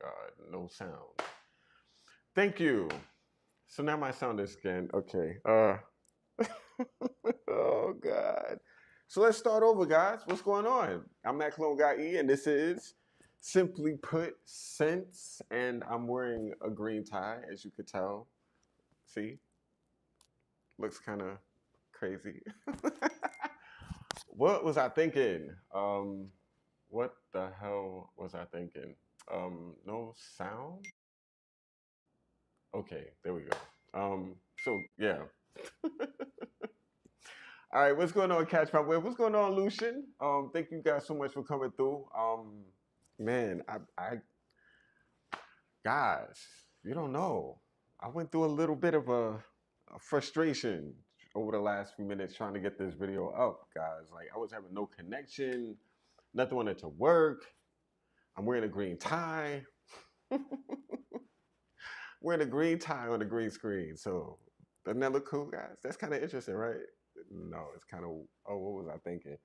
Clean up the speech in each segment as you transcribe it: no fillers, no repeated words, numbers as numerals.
God, no sound. Thank you. So now my sound is again. Okay. Oh God. So let's start over, guys. What's going on? I'm that clone guy E, and this is Simply Put Sense, and I'm wearing a green tie, as you could tell. See, looks kind of crazy. What was I thinking? What the hell was I thinking? No sound. Okay, there we go. So yeah. All right, what's going on, Catch My Wave? What's going on, Lucian? Thank you guys so much for coming through. Man, guys, you don't know. I went through a little bit of a frustration over the last few minutes trying to get this video up, guys. Like I was having no connection, nothing wanted to work. I'm wearing a green tie. Wearing a green tie on the green screen. So doesn't that look cool, guys? That's kind of interesting, right? No, it's kind of. Oh, what was I thinking?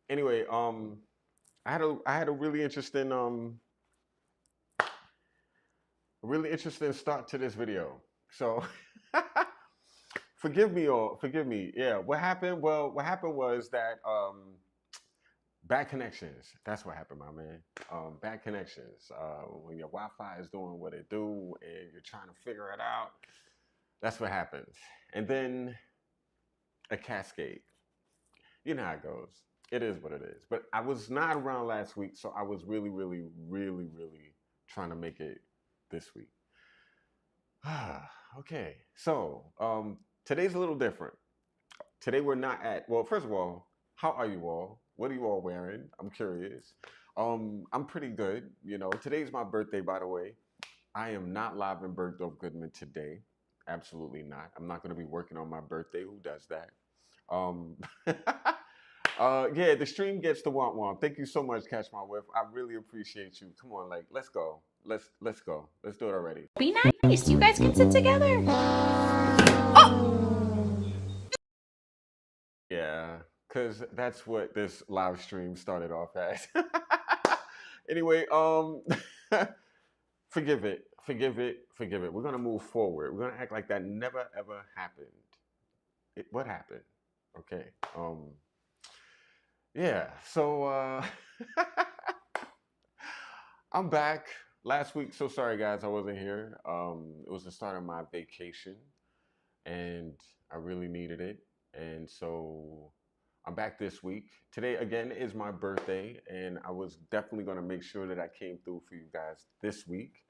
Anyway, I had a really interesting start to this video. So forgive me or forgive me. Yeah, what happened? Well, what happened was that bad connections. That's what happened, my man. Bad connections. When your Wi-Fi is doing what it do and you're trying to figure it out, that's what happens. And then a cascade. You know how it goes. It is what it is. But I was not around last week, so I was really, really, really, really trying to make it this week. Okay, so today's a little different. Today we're not at. Well, first of all, how are you all? What are you all wearing? I'm curious. I'm pretty good. You know, today's my birthday, by the way. I am not live in Bergdorf Goodman today. Absolutely not. I'm not going to be working on my birthday. Who does that? Um, yeah, the stream gets the want. Thank you so much, Catch My Whiff. I really appreciate you. Come on, like, let's go. Let's go. Let's do it already. Be nice. You guys can sit together. Yeah, because that's what this live stream started off as. Anyway, forgive it, forgive it, forgive it. We're gonna move forward. We're gonna act like that never ever happened. What happened? Okay. Yeah. So I'm back. Last week, so sorry guys, I wasn't here. It was the start of my vacation, and I really needed it. And so I'm back this week. Today again is my birthday, and I was definitely going to make sure that I came through for you guys this week.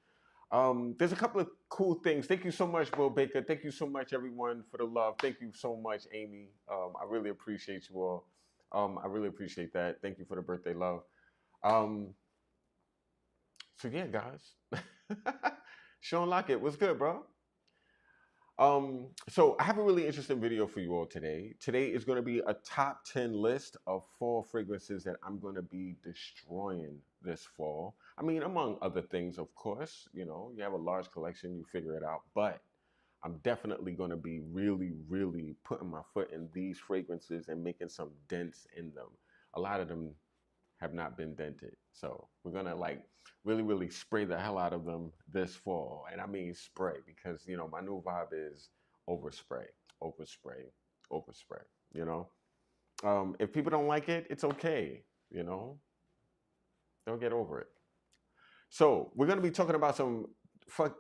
There's a couple of cool things. Thank you so much, Will Baker. Thank you so much, everyone, for the love. Thank you so much, Amy. I really appreciate you all. I really appreciate that. Thank you for the birthday love. Um, so yeah, guys. Sean Lockett, what's good, bro? So I have a really interesting video for you all today. Today is going to be a top 10 list of fall fragrances that I'm going to be destroying this fall. I mean, among other things, of course, you know, you have a large collection, you figure it out, but I'm definitely going to be really, really putting my foot in these fragrances and making some dents in them. A lot of them have not been dented. So we're gonna like really, really spray the hell out of them this fall. And I mean spray because you know my new vibe is overspray, overspray, overspray. You know, if people don't like it, it's okay. You know, they'll get over it. So we're gonna be talking about some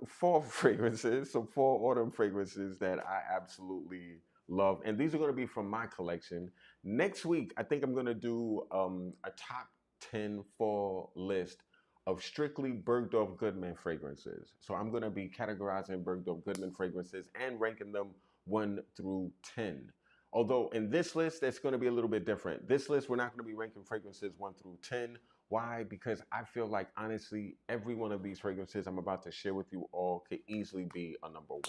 fall fragrances, some fall autumn fragrances that I absolutely love, and these are gonna be from my collection. Next week, I think I'm gonna do a top 10 fall list of strictly Bergdorf Goodman fragrances. So I'm gonna be categorizing Bergdorf Goodman fragrances and ranking them 1 through 10. Although in this list, it's going to be a little bit different. This list, we're not going to be ranking fragrances 1 through 10. Why? Because I feel like, honestly, every one of these fragrances I'm about to share with you all could easily be a number 1.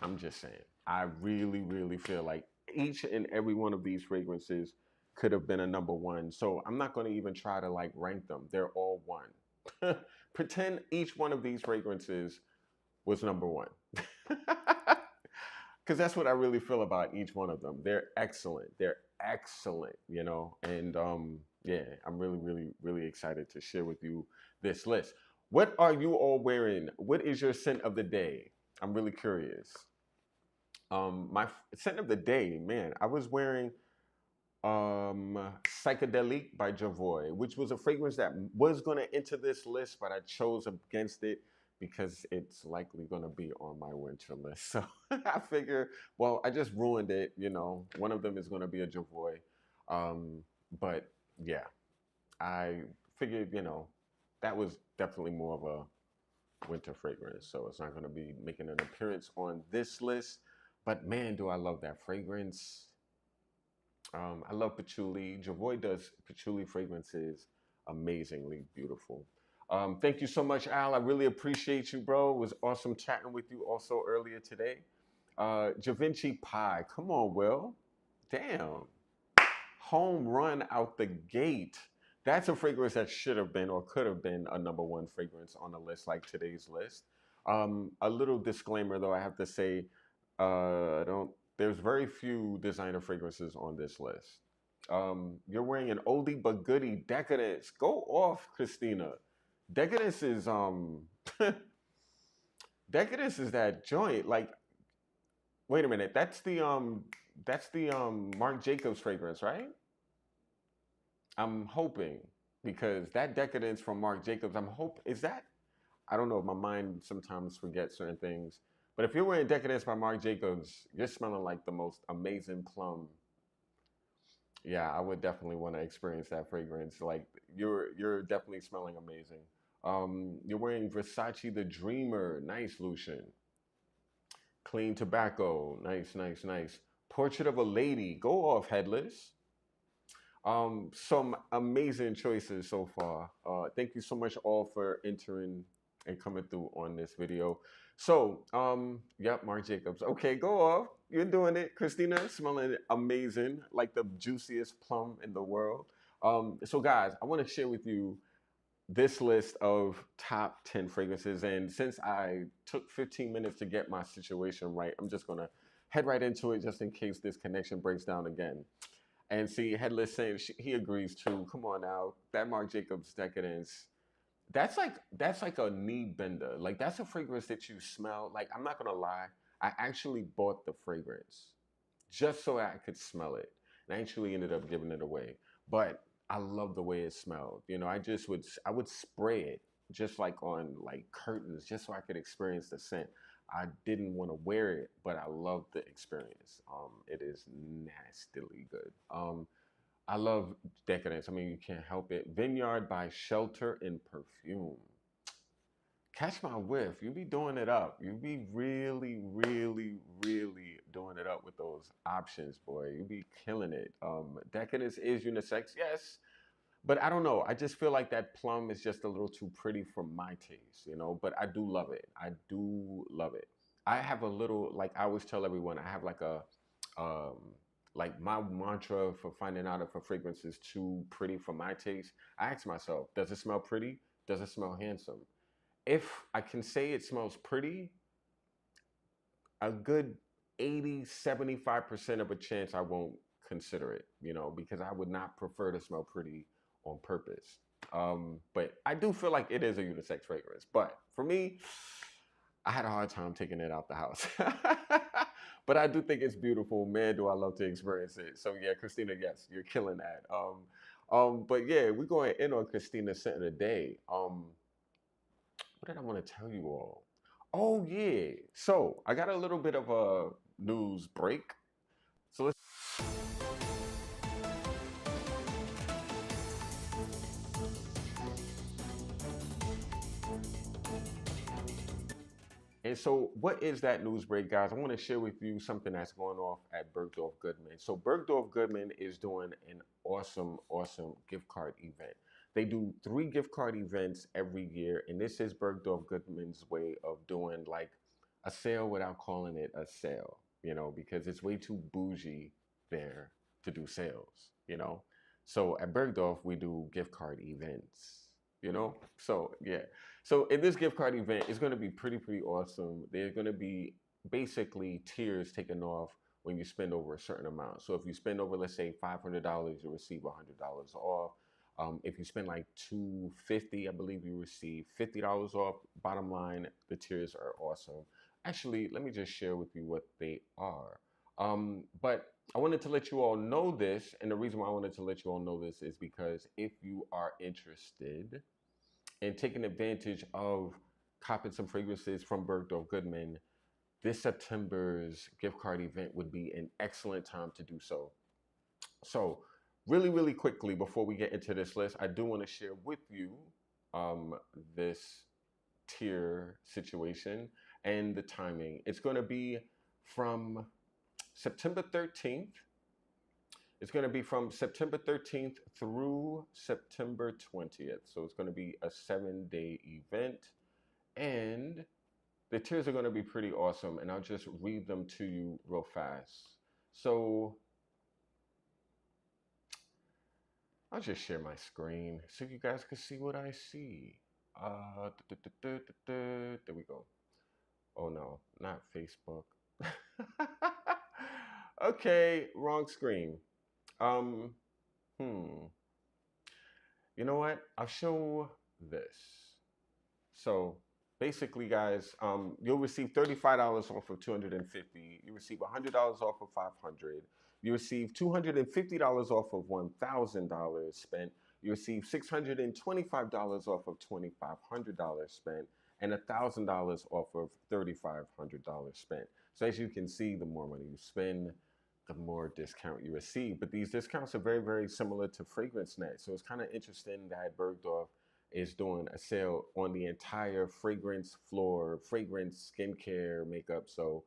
I'm just saying. I really, really feel like each and every one of these fragrances could have been a number 1. So I'm not going to even try to like rank them. They're all 1. Pretend each one of these fragrances was number 1. Because that's what I really feel about each one of them. They're excellent. They're excellent, you know. And Yeah, I'm really, really, really excited to share with you this list. What are you all wearing? What is your scent of the day? I'm really curious. My scent of the day, man, I was wearing Psychedelic by Javoy, which was a fragrance that was going to enter this list, but I chose against it because it's likely going to be on my winter list. So I figure, well, I just ruined it. One of them is going to be a Javoy. Um, but yeah, I figured, that was definitely more of a winter fragrance. So it's not going to be making an appearance on this list. But man, do I love that fragrance. I love patchouli. Javoy does patchouli fragrances amazingly beautiful. Thank you so much, Al. I really appreciate you, bro. It was awesome chatting with you also earlier today. Javinci Pie. Come on, Will. Damn. Home run out the gate. That's a fragrance that should have been or could have been a number one fragrance on a list like today's list. A little disclaimer though, I have to say, I don't. There's very few designer fragrances on this list. You're wearing an oldie but goodie, Decadence. Go off, Christina. Decadence is Decadence is that joint. Like, wait a minute, that's the Marc Jacobs fragrance, right? I'm hoping because that Decadence from Marc Jacobs, is that, I don't know, my mind sometimes forgets certain things. But if you're wearing Decadence by Marc Jacobs, you're smelling like the most amazing plum. Yeah, I would definitely want to experience that fragrance. Like, you're definitely smelling amazing. You're wearing Versace the Dreamer, nice, Lucian. Clean Tobacco, nice, nice, nice. Portrait of a Lady, go off, Headless. Some amazing choices so far. Thank you so much all for entering and coming through on this video. So, yep, Marc Jacobs. Okay, go off. You're doing it, Christina. Smelling amazing, like the juiciest plum in the world. So guys, I want to share with you this list of top 10 fragrances. And since I took 15 minutes to get my situation right, I'm just gonna head right into it just in case this connection breaks down again. And see, Headless saying he agrees too. Come on now, that Marc Jacobs Decadence. That's like a knee bender. Like that's a fragrance that you smell. Like I'm not gonna lie, I actually bought the fragrance just so I could smell it, and I actually ended up giving it away. But I love the way it smelled. I would spray it just like on like curtains, just so I could experience the scent. I didn't want to wear it, but I love the experience. It is nastily good. I love Decadence. I mean, you can't help it. Vineyard by Shelter and Perfume. Catch my whiff. You be doing it up. You be really, really, really doing it up with those options, boy. You be killing it. Decadence is unisex, yes, but I don't know. I just feel like that plum is just a little too pretty for my taste. But I do love it. I do love it. I have a little, like I always tell everyone, I have um, like my mantra for finding out if a fragrance is too pretty for my taste. I ask myself, does it smell pretty? Does it smell handsome? If I can say it smells pretty, a good 80, 75% of a chance I won't consider it, because I would not prefer to smell pretty on purpose. But I do feel like it is a unisex fragrance. But for me, I had a hard time taking it out the house. But I do think it's beautiful. Man, do I love to experience it. So yeah, Christina, yes, you're killing that. But yeah, we're going in on Christina's scent of the day. What did I want to tell you all? Oh yeah. So I got a little bit of a news break. So let's. And so, what is that news break, guys? I want to share with you something that's going off at Bergdorf Goodman. So, Bergdorf Goodman is doing an awesome, awesome gift card event. They do 3 gift card events every year, and this is Bergdorf Goodman's way of doing like a sale without calling it a sale, because it's way too bougie there to do sales. So, at Bergdorf, we do gift card events. So, yeah. So in this gift card event, it's going to be pretty, pretty awesome. There's going to be basically tiers taken off when you spend over a certain amount. So if you spend over, let's say, $500, you'll receive $100 off. If you spend like $250, I believe you receive $50 off. Bottom line, the tiers are awesome. Actually, let me just share with you what they are. But I wanted to let you all know this, and the reason why I wanted to let you all know this is because if you are interested in taking advantage of copping some fragrances from Bergdorf Goodman, this September's gift card event would be an excellent time to do so. So, really, really quickly before we get into this list, I do want to share with you this tier situation and the timing. It's going to be from September 13th. It's going to be from September 13th through September 20th. So it's going to be a 7-day event. And the tiers are going to be pretty awesome. And I'll just read them to you real fast. So I'll just share my screen so you guys can see what I see. There we go. Oh no, not Facebook. Okay, wrong screen. Um, hmm. You know what? I'll show this. So basically, guys, you'll receive $35 off of 250. You receive $100 off of 500. You receive $250 off of $1,000 spent. You receive $625 off of $2,500 spent, and $1,000 off of $3,500 spent. So as you can see, the more money you spend, the more discount you receive. But these discounts are very, very similar to FragranceNet. So it's kind of interesting that Bergdorf is doing a sale on the entire fragrance floor, fragrance, skincare, makeup. So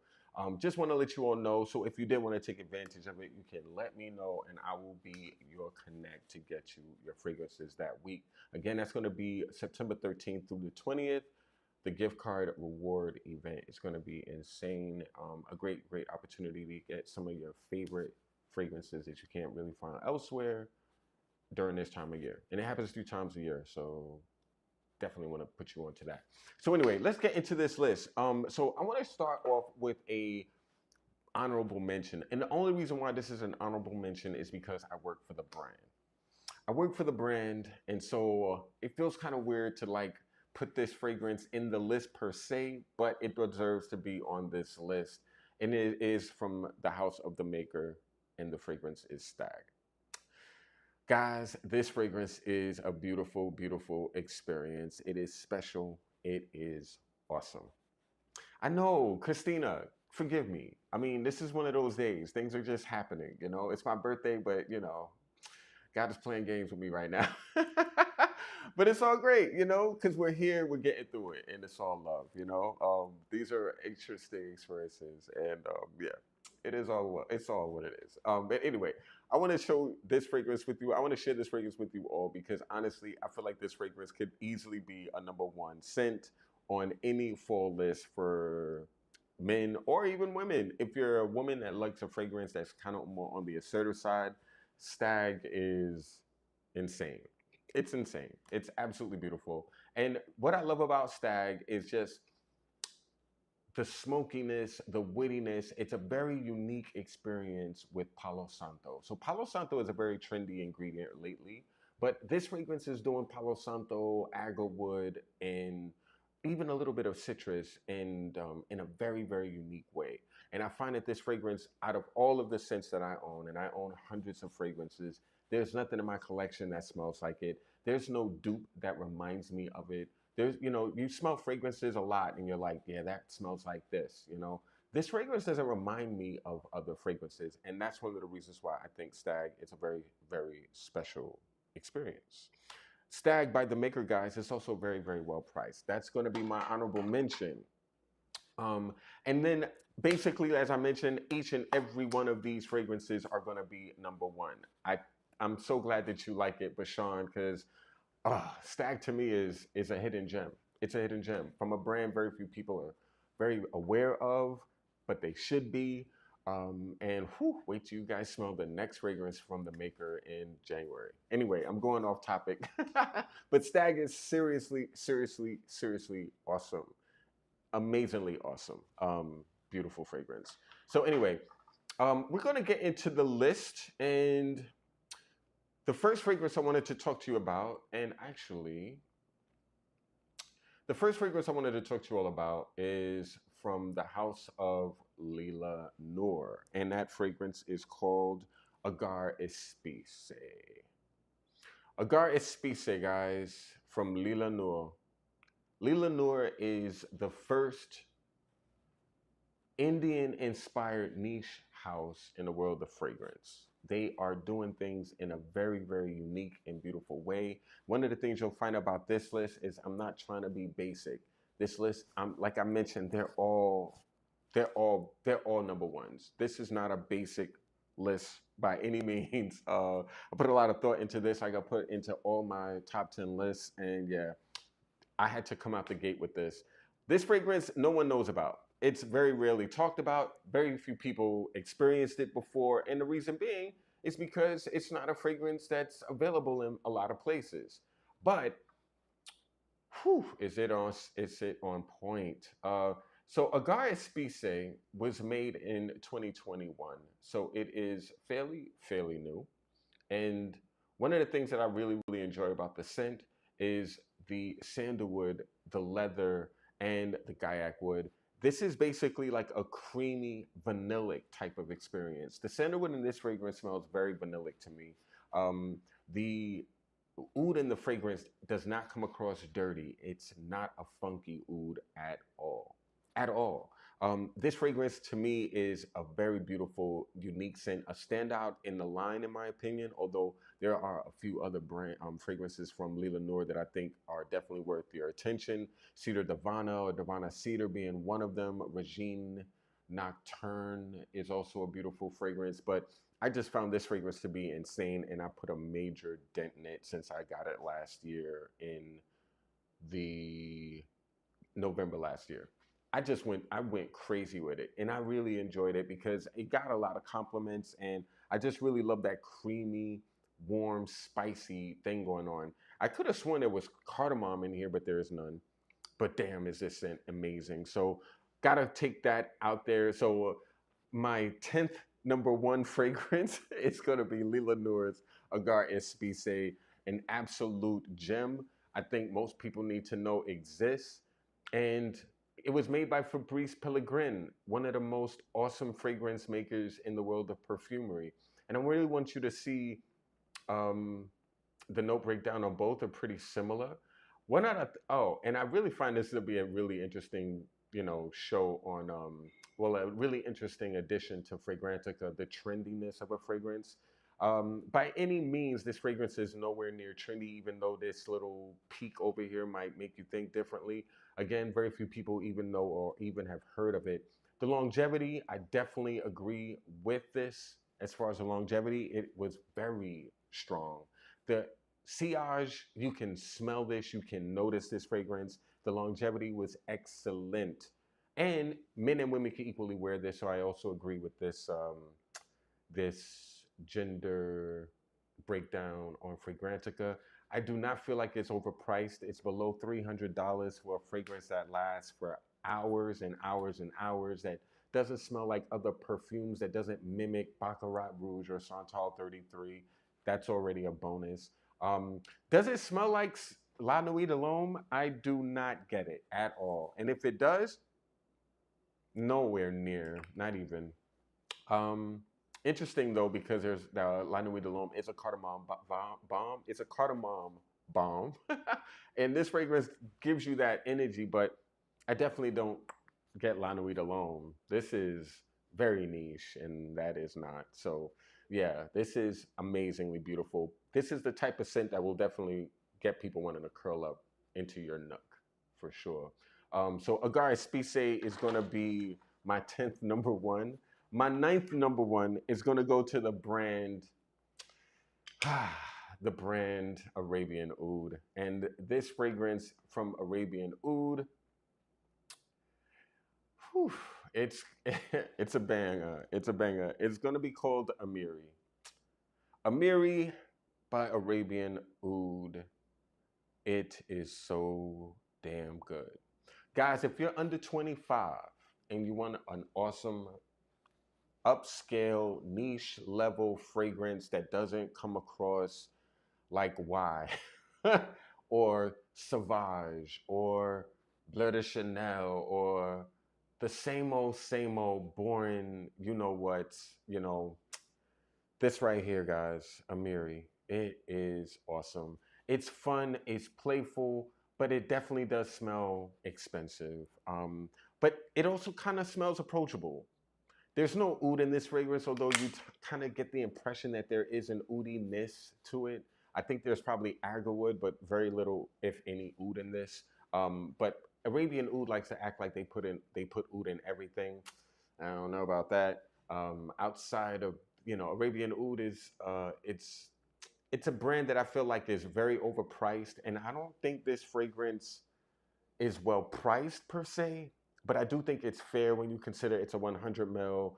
just want to let you all know. So if you did want to take advantage of it, you can let me know and I will be your connect to get you your fragrances that week. Again, that's going to be September 13th through the 20th. The gift card reward event is going to be insane. A great, great opportunity to get some of your favorite fragrances that you can't really find elsewhere during this time of year. And it happens 3 times a year. So definitely want to put you onto that. So anyway, let's get into this list. So I want to start off with a honorable mention. And the only reason why this is an honorable mention is because I work for the brand. I work for the brand. And so it feels kind of weird to like put this fragrance in the list per se, but it deserves to be on this list. And it is from the house of the maker, and the fragrance is Stag. Guys, this fragrance is a beautiful, beautiful experience. It is special. It is awesome. I know, Christina, forgive me. I mean, this is one of those days. Things are just happening, you know. It's my birthday, but, you know, God is playing games with me right now. But it's all great, you know, because we're here, we're getting through it, and it's all love, you know. These are interesting experiences, and yeah, it's all what it is. But anyway, I want to show this fragrance with you. I want to share this fragrance with you all because honestly, I feel like this fragrance could easily be a #1 scent on any fall list for men or even women. If you're a woman that likes a fragrance that's kind of more on the assertive side, Stag is insane. It's insane. It's absolutely beautiful. And what I love about Stag is just the smokiness, the wittiness. It's a very unique experience with Palo Santo. So Palo Santo is a very trendy ingredient lately, but this fragrance is doing Palo Santo, agarwood, and even a little bit of citrus and in a very, very unique way. And I find that this fragrance, out of all of the scents that I own, and I own hundreds of fragrances, there's nothing in my collection that smells like it. There's no dupe that reminds me of it. There's, you know, you smell fragrances a lot and you're like, yeah, that smells like this, you know. This fragrance doesn't remind me of other fragrances. And that's one of the reasons why I think Stag is a very, very special experience. Stag by the maker, guys, is also very, very well priced. That's going to be my honorable mention. And then basically, as I mentioned, each and every one of these fragrances are going to be #1. I'm so glad that you like it, Bashan, because Stag to me is a hidden gem. It's a hidden gem from a brand very few people are very aware of, but they should be. And whew, wait till you guys smell the next fragrance from the maker in January. Anyway, I'm going off topic, but Stag is seriously, seriously, seriously awesome. Amazingly awesome. Beautiful fragrance. So anyway, we're going to get into the list, and The first fragrance I wanted to talk to you about, and actually, the first fragrance I wanted to talk to you all about is from the house of Lila Noor, and that fragrance is called Agar Espise. Agar Espise, guys, from Lila Noor. Lila Noor is the first Indian inspired niche house in the world of fragrance. They are doing things in a very, very unique and beautiful way. One of the things you'll find about this list is I'm not trying to be basic. This list, like I mentioned, they're all number ones. This is not a basic list by any means. I put a lot of thought into this. I got put into all my top 10 lists, and yeah, I had to come out the gate with this. This fragrance no one knows about. It's very rarely talked about. Very few people experienced it before. And the reason being is because it's not a fragrance that's available in a lot of places. But whew, is it on point? So Agar Espise was made in 2021. So it is fairly new. And one of the things that I really, really enjoy about the scent is the sandalwood, the leather, and the gaiac wood. This is basically like a creamy, vanillic type of experience. The sandalwood in this fragrance smells very vanillic to me. The oud in the fragrance does not come across dirty. It's not a funky oud at all. At all. This fragrance to me is a very beautiful, unique scent, a standout in the line, in my opinion. Although there are a few other brand fragrances from Lila Noor that I think are definitely worth your attention. Cedar Divana or Divana Cedar being one of them. Regine Nocturne is also a beautiful fragrance, but I just found this fragrance to be insane, and I put a major dent in it since I got it last year in the November last year. I went crazy with it, and I really enjoyed it because it got a lot of compliments, and I just really love that creamy, warm, spicy thing going on. I could have sworn there was cardamom in here, but there is none. But damn, is this scent amazing? So gotta take that out there. So my 10th number one fragrance is gonna be Lila Noor's Agar Espise, an absolute gem. I think most people need to know exists. And it was made by Fabrice Pellegrin, one of the most awesome fragrance makers in the world of perfumery. And I really want you to see um, the note breakdown on both are pretty similar. One out of and I really find this to be a really interesting, show on a really interesting addition to Fragrantica, the trendiness of a fragrance. By any means, this fragrance is nowhere near trendy, even though this little peak over here might make you think differently. Again, very few people even know or even have heard of it. The longevity, I definitely agree with this. As far as the longevity, it was very strong. The sillage, you can smell this, you can notice this fragrance. The longevity was excellent. And men and women can equally wear this, so I also agree with this gender breakdown on Fragrantica. I do not feel like it's overpriced. It's below $300 for a fragrance that lasts for hours and hours and hours, that doesn't smell like other perfumes, that doesn't mimic Baccarat Rouge or Santal 33. That's already a bonus. Does it smell like La Nuit de l'Homme? I do not get it at all. And if it does, nowhere near, not even. Interesting though, because there's the La Nuit de l'Homme is a cardamom bomb. It's a cardamom bomb, and this fragrance gives you that energy. But I definitely don't get La Nuit de l'Homme. This is very niche, and that is not. So yeah, this is amazingly beautiful. This is the type of scent that will definitely get people wanting to curl up into your nook for sure. So Agar Espise is going to be my 10th number one. My ninth number one is going to go to the brand, the brand Arabian Oud. And this fragrance from Arabian Oud, whew, it's it's a banger. It's a banger. It's going to be called Amiri. Amiri by Arabian Oud. It is so damn good. Guys, if you're under 25 and you want an awesome upscale niche level fragrance that doesn't come across like why, or Sauvage, or Bleu de Chanel, or the same old boring, you know what, you know, this right here, guys, Amiri, it is awesome. It's fun, it's playful, but it definitely does smell expensive. But it also kind of smells approachable. There's no oud in this fragrance, although you kind of get the impression that there is an oudiness to it. I think there's probably agarwood, but very little, if any, oud in this. But Arabian oud likes to act like they put oud in everything. I don't know about that. Outside of, you know, Arabian oud is it's a brand that I feel like is very overpriced, and I don't think this fragrance is well priced per se, but I do think it's fair when you consider it's a 100 mil.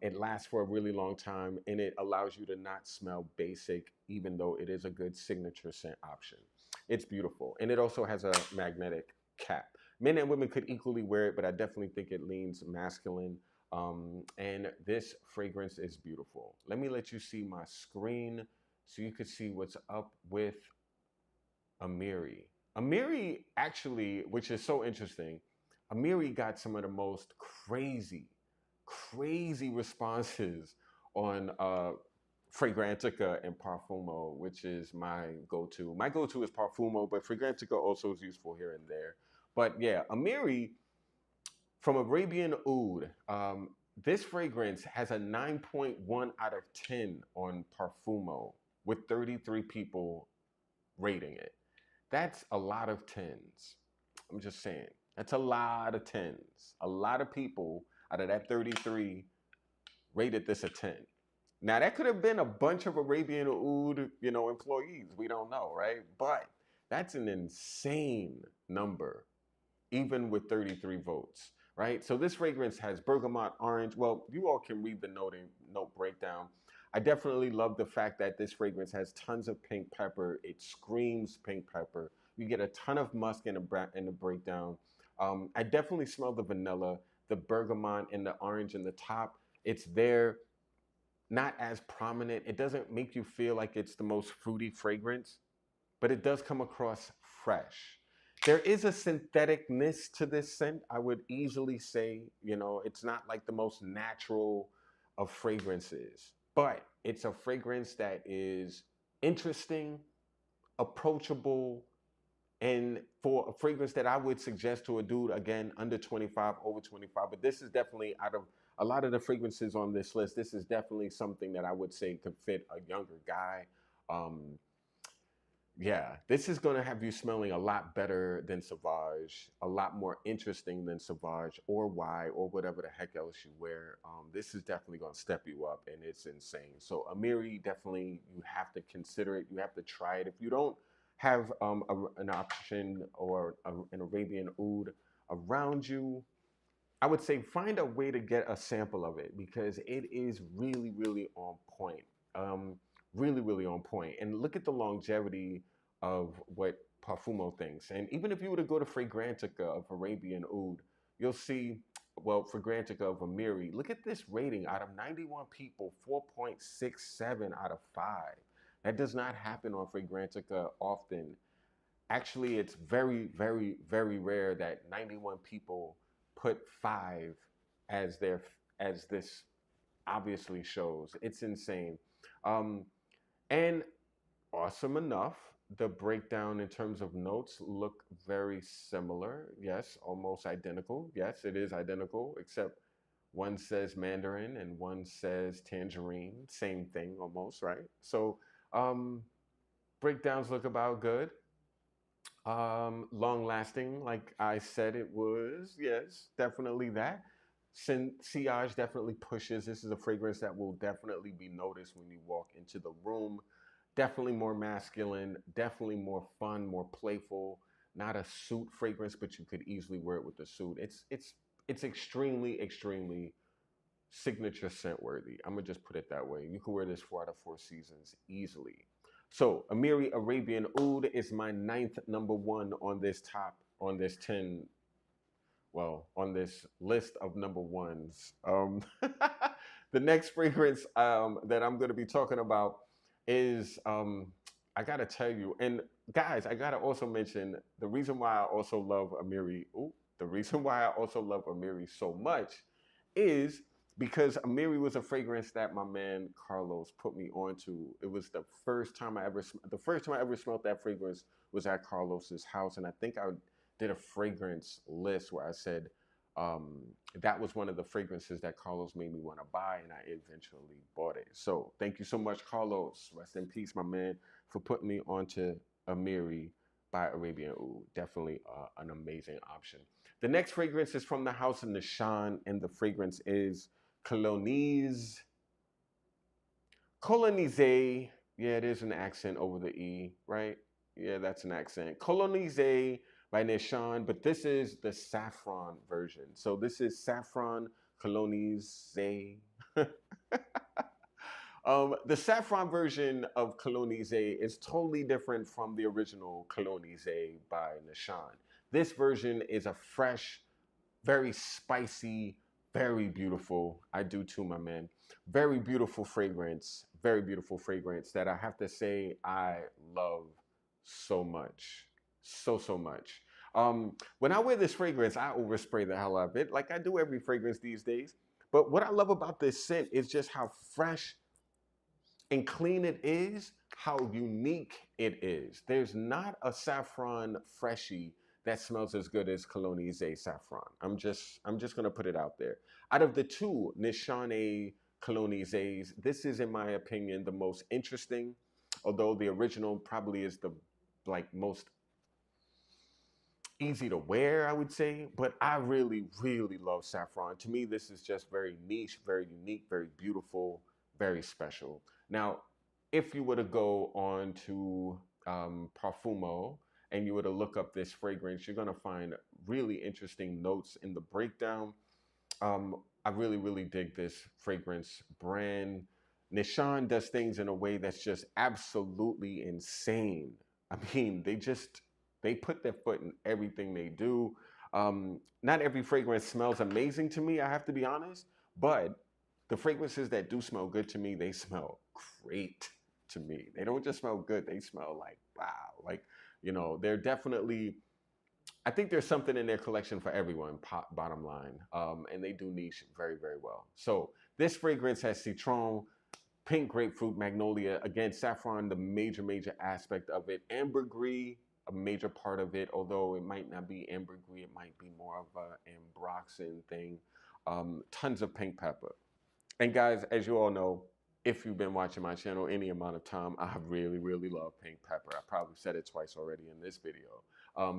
It lasts for a really long time, and it allows you to not smell basic, even though it is a good signature scent option. It's beautiful, and it also has a magnetic cap. Men and women could equally wear it, but I definitely think it leans masculine. And this fragrance is beautiful. Let me let you see my screen so you could see what's up with Amiri. Amiri actually, which is so interesting, Amiri got some of the most crazy responses on Fragrantica and Parfumo, which is my go-to. My go-to is Parfumo, but Fragrantica also is useful here and there. But yeah, Amiri from Arabian Oud, this fragrance has a 9.1 out of 10 on Parfumo with 33 people rating it. That's a lot of tens. I'm just saying. That's a lot of tens. A lot of people out of that 33 rated this a 10. Now that could have been a bunch of Arabian Oud, you know, employees. We don't know, right? But that's an insane number, even with 33 votes, right? So this fragrance has bergamot, orange. Well, you all can read the note breakdown. I definitely love the fact that this fragrance has tons of pink pepper. It screams pink pepper. You get a ton of musk in the breakdown. I definitely smell the vanilla, the bergamot, and the orange in the top. It's there, not as prominent. It doesn't make you feel like it's the most fruity fragrance, but it does come across fresh. There is a syntheticness to this scent, I would easily say. You know, it's not like the most natural of fragrances, but it's a fragrance that is interesting, approachable, and for a fragrance that I would suggest to a dude, again, under 25, over 25. But this is definitely, out of a lot of the fragrances on this list, this is definitely something that I would say could fit a younger guy. Um, yeah, this is going to have you smelling a lot better than Sauvage, a lot more interesting than Sauvage or Y or whatever the heck else you wear. This is definitely going to step you up, and it's insane. So Amiri, definitely, you have to consider it. You have to try it. If you don't have an option or an Arabian oud around you, I would say find a way to get a sample of it, because it is really on point. Really on point. And look at the longevity of what Parfumo thinks. And even if you were to go to Fragrantica of Arabian Oud, you'll see, well, Fragrantica of Amiri, look at this rating. Out of 91 people, 4.67 out of 5. That does not happen on Fragrantica often. Actually, it's very rare that 91 people put 5 as their, as this obviously shows. It's insane. Um, and awesome enough, the breakdown in terms of notes look very similar. Yes, almost identical. Yes, it is identical, except one says mandarin and one says tangerine. Same thing almost, right? So um, breakdowns look about good. Long lasting, like I said it was. Yes, definitely that. Sillage definitely pushes. This is a fragrance that will definitely be noticed when you walk into the room. Definitely more masculine, definitely more fun, more playful. Not a suit fragrance, but you could easily wear it with a suit. It's extremely signature scent worthy. I'm gonna just put it that way. You can wear this 4 out of 4 seasons easily. So Amiri Arabian Oud is my ninth number one on this top, on this 10, well, on this list of number ones. The next fragrance that I'm going to be talking about is, I gotta tell you, and guys, I gotta also mention the reason why I also love Amiri. Ooh, the reason why I also love Amiri so much is because Amiri was a fragrance that my man Carlos put me onto. It was the first time I ever smelled that fragrance was at Carlos's house, and I think I did a fragrance list where I said um, that was one of the fragrances that Carlos made me want to buy, and I eventually bought it. So thank you so much, Carlos. Rest in peace, my man, for putting me onto Amiri by Arabian Oud. Definitely an amazing option. The next fragrance is from the house of Nishan, and the fragrance is Colonise. Colonise. Yeah, there's an accent over the E, right? Yeah, that's an accent. Colonise by Nishan, but this is the saffron version. So this is saffron Colonise. The saffron version of Colonise is totally different from the original Colonise by Nishan. This version is a fresh, very spicy, very beautiful. I do too, my man. Very beautiful fragrance that I have to say I love so much. So much. When I wear this fragrance, I overspray the hell out of it, like I do every fragrance these days. But what I love about this scent is just how fresh and clean it is, how unique it is. There's not a saffron freshie that smells as good as Colonise saffron. I'm just gonna put it out there. Out of the two Nishane Colonises, this is, in my opinion, the most interesting. Although the original probably is the like most easy to wear, I would say. But I really, really love saffron. To me, this is just very niche, very unique, very beautiful, very special. Now, if you were to go on to Parfumo and you were to look up this fragrance, you're going to find really interesting notes in the breakdown. I really, really dig this fragrance brand. Nishan does things in a way that's just absolutely insane. I mean, they put their foot in everything they do. Not every fragrance smells amazing to me, I have to be honest, but the fragrances that do smell good to me, they smell great to me. They don't just smell good, they smell like wow. Like, they're definitely, I think there's something in their collection for everyone, bottom line. And they do niche very, very well. So this fragrance has citron, pink grapefruit, magnolia. Again, saffron, the major, major aspect of it. Ambergris, a major part of it, although it might not be ambergris, it might be more of an ambroxan thing. Tons of pink pepper. And guys, as you all know, if you've been watching my channel any amount of time, I really, really love pink pepper. I probably said it twice already in this video.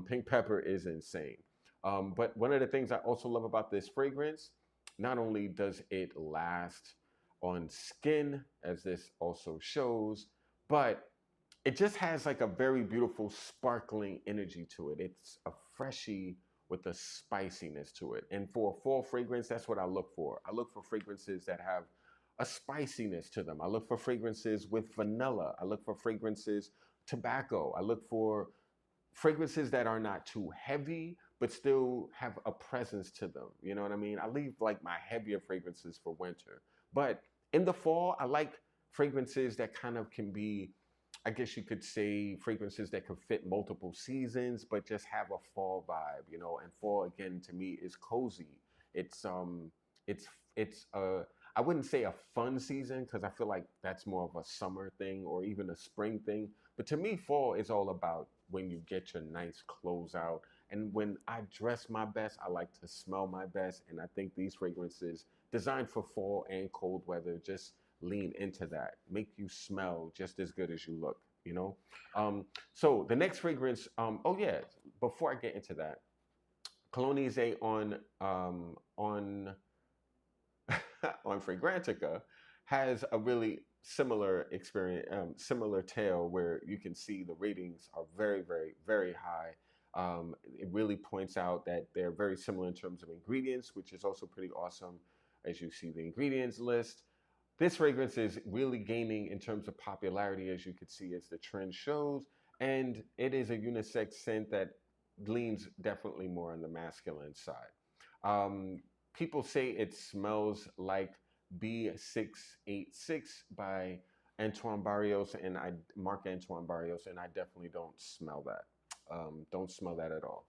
Pink pepper is insane. But one of the things I also love about this fragrance, not only does it last on skin, as this also shows, but it just has like a very beautiful sparkling energy to it. It's a freshie with a spiciness to it. And for a fall fragrance, that's what I look for. I look for fragrances that have a spiciness to them. I look for fragrances with vanilla. I look for fragrances, tobacco. I look for fragrances that are not too heavy, but still have a presence to them. You know what I mean? I leave like my heavier fragrances for winter. But in the fall, I like fragrances that kind of can be, I guess you could say, fragrances that could fit multiple seasons, but just have a fall vibe. And fall again to me is cozy. It's it's I wouldn't say a fun season because I feel like that's more of a summer thing or even a spring thing. But to me, fall is all about when you get your nice clothes out. And when I dress my best, I like to smell my best. And I think these fragrances designed for fall and cold weather just lean into that, make you smell just as good as you look. So the next fragrance, oh yeah, before I get into that, Colonise on on Fragrantica has a really similar experience, similar tale where you can see the ratings are very, very, very high. It really points out that they're very similar in terms of ingredients, which is also pretty awesome as you see the ingredients list. This fragrance is really gaining in terms of popularity, as you can see, as the trend shows. And it is a unisex scent that leans definitely more on the masculine side. People say it smells like B686 by Antoine Barrios and Marc Antoine Barrios, and I definitely don't smell that. Don't smell that at all.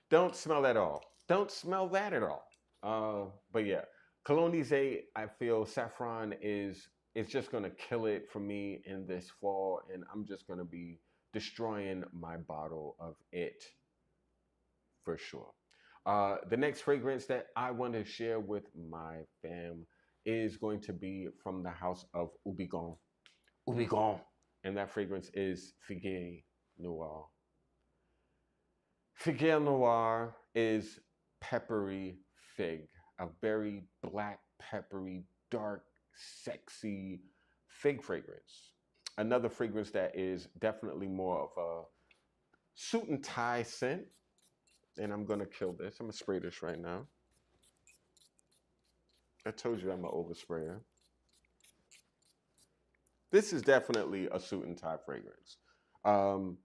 Don't smell that at all. Don't smell that at all. But yeah, Cologne I feel saffron is just gonna kill it for me in this fall, and I'm just gonna be destroying my bottle of it for sure. The next fragrance that I want to share with my fam is going to be from the house of Ubigon. Ubigon. And that fragrance is Figuier Noir. Figuier Noir is peppery fig, a very black, peppery, dark, sexy fig fragrance. Another fragrance that is definitely more of a suit and tie scent. And I'm gonna kill this. I'm gonna spray this right now. I told you I'm an oversprayer. This is definitely a suit and tie fragrance. Um,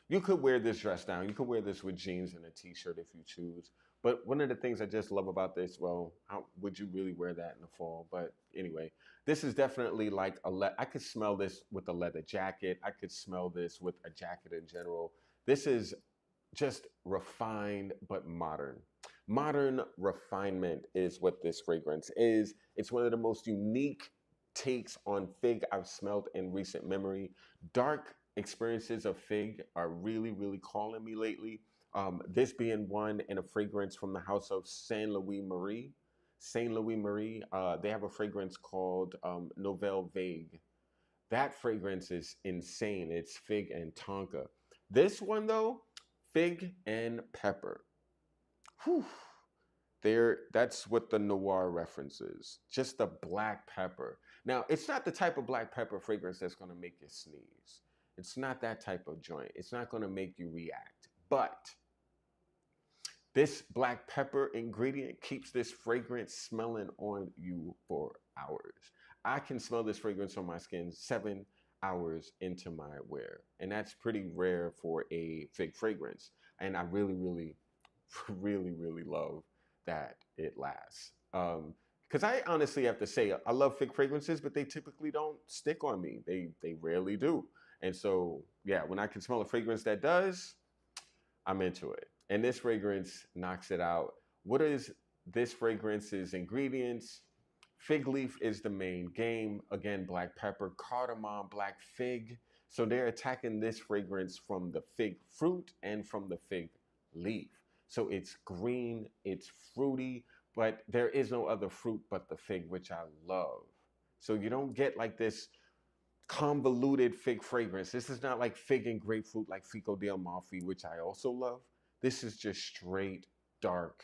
you could wear this dress down. You could wear this with jeans and a t-shirt if you choose. But one of the things I just love about this, well, how would you really wear that in the fall? But anyway, this is definitely like I could smell this with a leather jacket. I could smell this with a jacket in general. This is just refined but modern. Modern refinement is what this fragrance is. It's one of the most unique takes on fig I've smelled in recent memory. Dark experiences of fig are really, really calling me lately. This being one in a fragrance from the house of Saint Louis Marie. Saint Louis Marie, they have a fragrance called Nouvelle Vague. That fragrance is insane. It's fig and tonka. This one though, fig and pepper. Whew. That's what the noir reference is. Just the black pepper. Now, it's not the type of black pepper fragrance that's going to make you sneeze. It's not that type of joint. It's not going to make you react. But this black pepper ingredient keeps this fragrance smelling on you for hours. I can smell this fragrance on my skin 7 hours into my wear. And that's pretty rare for a fig fragrance. And I really, really, really, really love that it lasts. Because I honestly have to say, I love fig fragrances, but they typically don't stick on me. They rarely do. And so, yeah, when I can smell a fragrance that does, I'm into it. And this fragrance knocks it out. What is this fragrance's ingredients? Fig leaf is the main game. Again, black pepper, cardamom, black fig. So they're attacking this fragrance from the fig fruit and from the fig leaf. So it's green, it's fruity, but there is no other fruit but the fig, which I love. So you don't get like this convoluted fig fragrance. This is not like fig and grapefruit like Fico di Amalfi, which I also love. This is just straight, dark,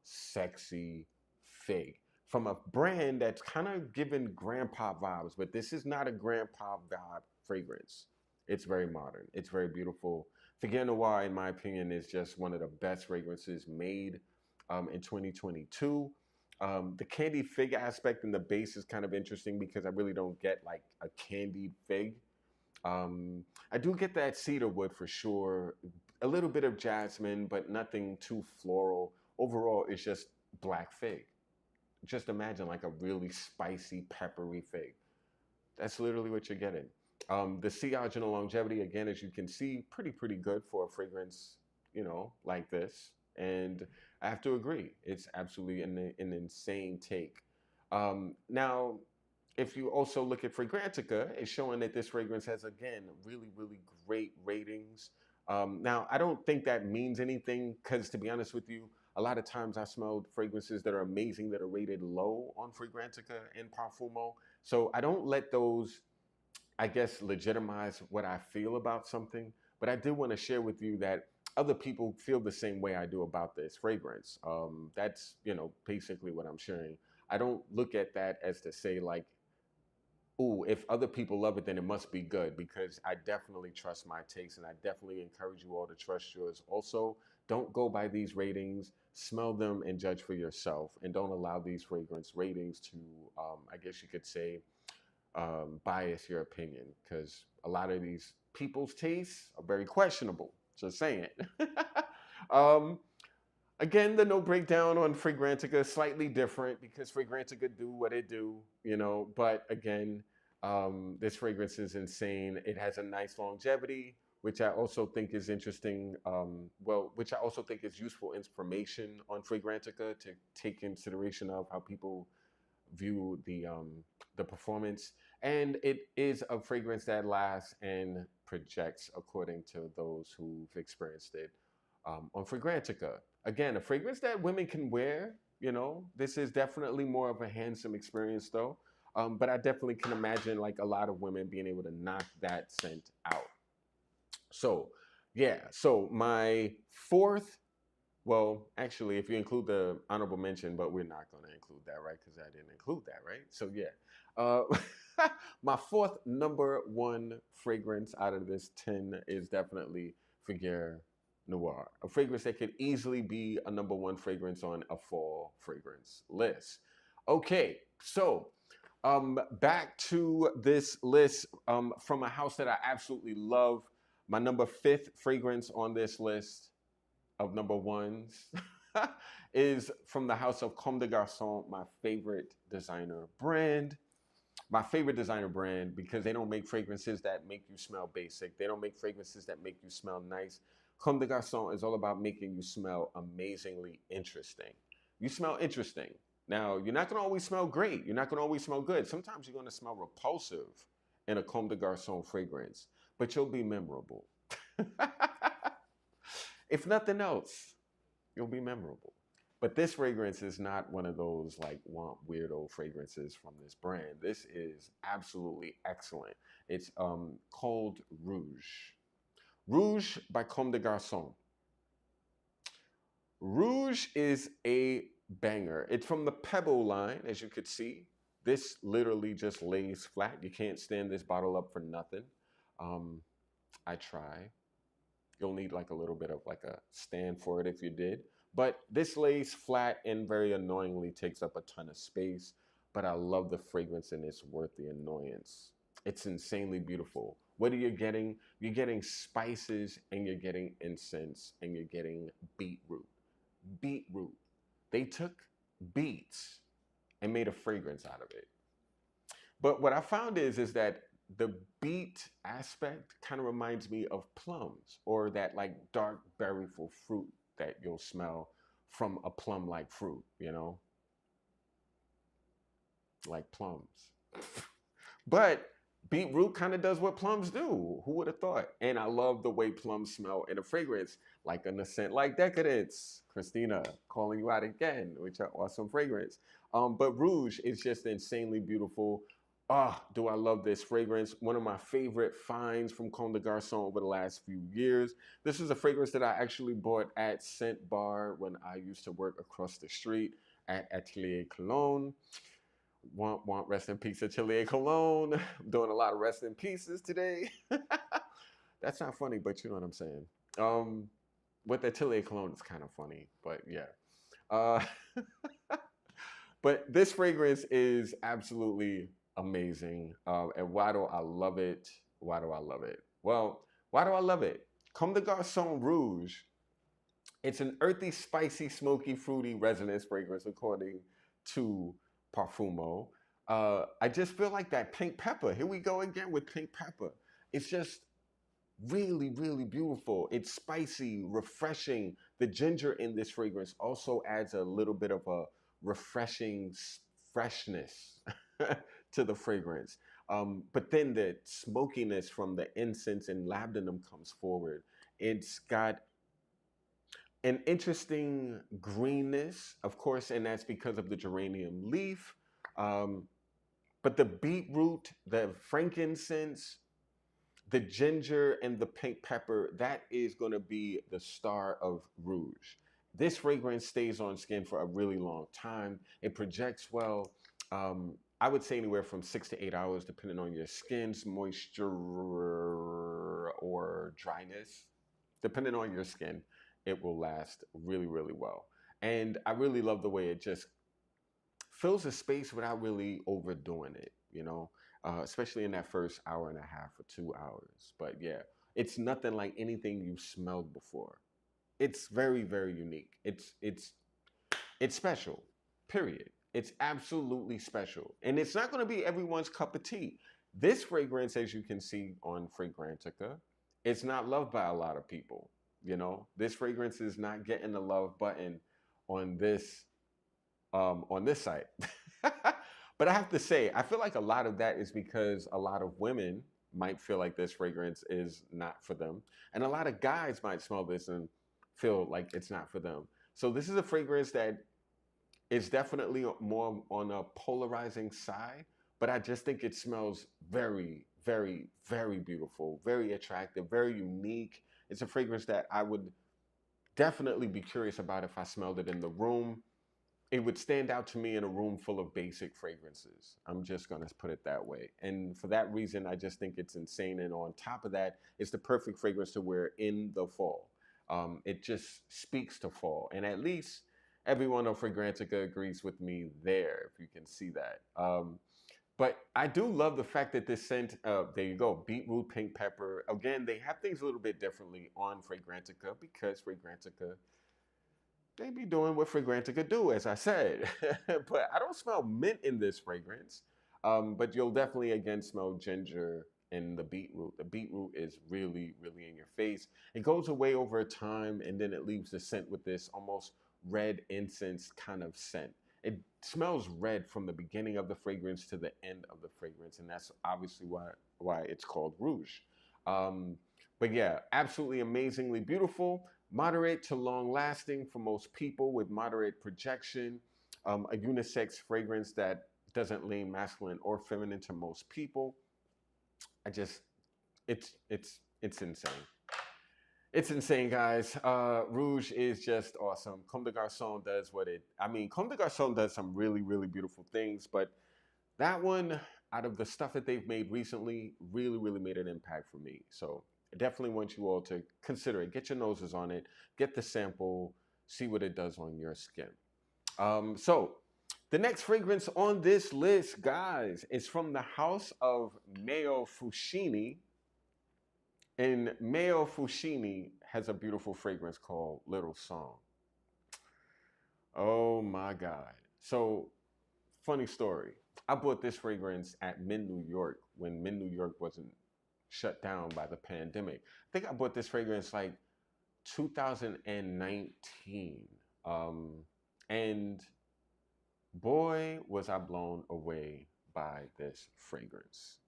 sexy fig from a brand that's kind of giving grandpa vibes, but this is not a grandpa vibe fragrance. It's very modern. It's very beautiful. Figuier Noir, in my opinion, is just one of the best fragrances made in 2022. The candied fig aspect in the base is kind of interesting because I really don't get like a candied fig. I do get that cedar wood for sure, a little bit of jasmine, but nothing too floral. Overall, it's just black fig. Just imagine like a really spicy, peppery fig. That's literally what you're getting. The sillage and the longevity, again, as you can see, pretty good for a fragrance, like this. And I have to agree, it's absolutely an insane take. Now, if you also look at Fragrantica, it's showing that this fragrance has, again, really, really great ratings. Now, I don't think that means anything because, to be honest with you, a lot of times I smelled fragrances that are amazing that are rated low on Fragrantica and Parfumo. So I don't let those, I guess, legitimize what I feel about something. But I do want to share with you that other people feel the same way I do about this fragrance. That's, basically what I'm sharing. I don't look at that as to say like, ooh, if other people love it, then it must be good, because I definitely trust my takes and I definitely encourage you all to trust yours. Also, don't go by these ratings, smell them and judge for yourself, and don't allow these fragrance ratings to, I guess you could say, bias your opinion, because a lot of these people's tastes are very questionable. Just saying. Again, the no breakdown on Fragrantica is slightly different because Fragrantica do what it do, but again, This fragrance is insane. It has a nice longevity, which I also think is interesting. Which I also think is useful information on Fragrantica to take consideration of how people view the performance. And it is a fragrance that lasts and projects, according to those who've experienced it on Fragrantica. Again, a fragrance that women can wear. You know, this is definitely more of a handsome experience, though. But I definitely can imagine like a lot of women being able to knock that scent out. So, yeah. So my fourth, well, actually, if you include the honorable mention, but we're not going to include that, right? Because I didn't include that, right? So yeah. My fourth number one fragrance out of this 10 is definitely Frigère Noir, a fragrance that could easily be a number one fragrance on a fall fragrance list. Okay, so back to this list from a house that I absolutely love. My number fifth fragrance on this list of number ones is from the house of Comme des Garçons, my favorite designer brand. My favorite designer brand because they don't make fragrances that make you smell basic. They don't make fragrances that make you smell nice. Comme des Garçons is all about making you smell amazingly interesting. You smell interesting. Now, you're not going to always smell great. You're not going to always smell good. Sometimes you're going to smell repulsive in a Comme des Garçons fragrance, but you'll be memorable. If nothing else, you'll be memorable. But this fragrance is not one of those like weirdo fragrances from this brand. This is absolutely excellent. It's called Rouge. Rouge by Comme des Garçons. Rouge is a banger. It's from the Pebble line, as you could see. This literally just lays flat. You can't stand this bottle up for nothing. I try. You'll need like a little bit of like a stand for it if you did. But this lays flat and very annoyingly takes up a ton of space. But I love the fragrance and it's worth the annoyance. It's insanely beautiful. What are you getting? You're getting spices and you're getting incense and you're getting beetroot. Beetroot. They took beets and made a fragrance out of it. But what I found is that the beet aspect kind of reminds me of plums or that like dark berryful fruit that you'll smell from a plum-like fruit, you know, like plums. But beetroot kind of does what plums do. Who would have thought? And I love the way plums smell in a fragrance, like an scent like Decadence. Christina, calling you out again, which are awesome fragrance. But Rouge is just insanely beautiful. Ah, do I love this fragrance. One of my favorite finds from Comme des Garçons over the last few years. This is a fragrance that I actually bought at Scent Bar when I used to work across the street at Atelier Cologne. Want rest in peace, Atelier Cologne. I'm doing a lot of rest in pieces today. That's not funny, but you know what I'm saying. With Atelier Cologne, it's kind of funny, but yeah. But this fragrance is absolutely amazing. And why do I love it? Why do I love it? Well, why do I love it? Comme des Garçons Rouge. It's an earthy, spicy, smoky, fruity resonance fragrance, according to Parfumo. I just feel like that pink pepper. Here we go again with pink pepper. It's just really, really beautiful. It's spicy, refreshing. The ginger in this fragrance also adds a little bit of a refreshing freshness to the fragrance. But then the smokiness from the incense and labdanum comes forward. It's got an interesting greenness, of course, and that's because of the geranium leaf. But the beetroot, the frankincense, the ginger, and the pink pepper, that is going to be the star of Rouge. This fragrance stays on skin for a really long time. It projects well. I would say anywhere from 6 to 8 hours, depending on your skin's moisture or dryness. Depending on your skin, it will last really, really well. And I really love the way it just fills a space without really overdoing it, you know, especially in that first hour and a half or 2 hours. But yeah, it's nothing like anything you've smelled before. It's very, very unique. It's special, period. It's absolutely special. And it's not going to be everyone's cup of tea. This fragrance, as you can see on Fragrantica, it's not loved by a lot of people. You know, this fragrance is not getting the love button on this site. But I have to say, I feel like a lot of that is because a lot of women might feel like this fragrance is not for them, and a lot of guys might smell this and feel like it's not for them. So this is a fragrance that is definitely more on a polarizing side, but I just think it smells very, very, very beautiful, very attractive, very unique. It's a fragrance that I would definitely be curious about if I smelled it in the room. It would stand out to me in a room full of basic fragrances. I'm just going to put it that way. And for that reason, I just think it's insane. And on top of that, it's the perfect fragrance to wear in the fall. It just speaks to fall. And at least everyone on Fragrantica agrees with me there, if you can see that. But I do love the fact that this scent, there you go, beetroot, pink pepper. Again, they have things a little bit differently on Fragrantica because Fragrantica, they be doing what Fragrantica do, as I said. But I don't smell mint in this fragrance. But you'll definitely, again, smell ginger and the beetroot. The beetroot is really, really in your face. It goes away over time, and then it leaves the scent with this almost red incense kind of scent. It smells red from the beginning of the fragrance to the end of the fragrance, and that's obviously why it's called Rouge. Um, but yeah, absolutely amazingly beautiful, moderate to long lasting for most people with moderate projection, a unisex fragrance that doesn't lean masculine or feminine to most people. I just, it's insane. It's insane, guys. Rouge is just awesome. Comme des Garçons does Comme des Garçons does some really, really beautiful things, but that one, out of the stuff that they've made recently, really, really made an impact for me. So I definitely want you all to consider it. Get your noses on it, get the sample, see what it does on your skin. So the next fragrance on this list, guys, is from the house of Mayo Fushini. And Mayo Fushini has a beautiful fragrance called Little Song. Oh my God. So, funny story. I bought this fragrance at Mint New York when Mint New York wasn't shut down by the pandemic. I think I bought this fragrance like 2019. And boy, was I blown away by this fragrance.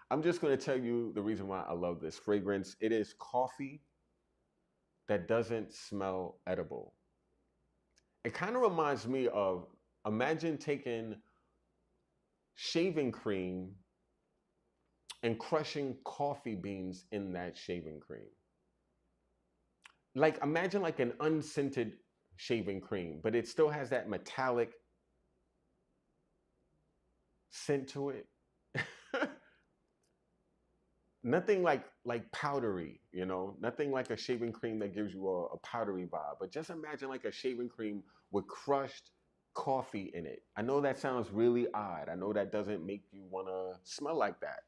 I'm just going to tell you the reason why I love this fragrance. It is coffee that doesn't smell edible. It kind of reminds me of, imagine taking shaving cream and crushing coffee beans in that shaving cream. Like, imagine like an unscented shaving cream, but it still has that metallic scent to it. Nothing like powdery, you know, nothing like a shaving cream that gives you a powdery vibe, but just imagine like a shaving cream with crushed coffee in it. I know that sounds really odd. I know that doesn't make you want to smell like that.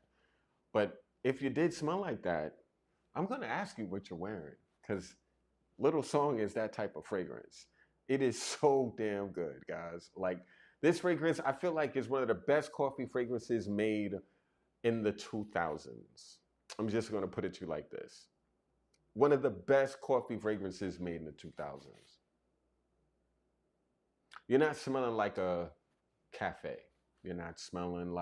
But if you did smell like that, I'm going to ask you what you're wearing, because Little Song is that type of fragrance. It is so damn good, guys. Like, this fragrance, I feel like, is one of the best coffee fragrances made in the 2000s. I'm just going to put it to you like this. One of the best coffee fragrances made in the 2000s. You're not smelling like a cafe. You're not smelling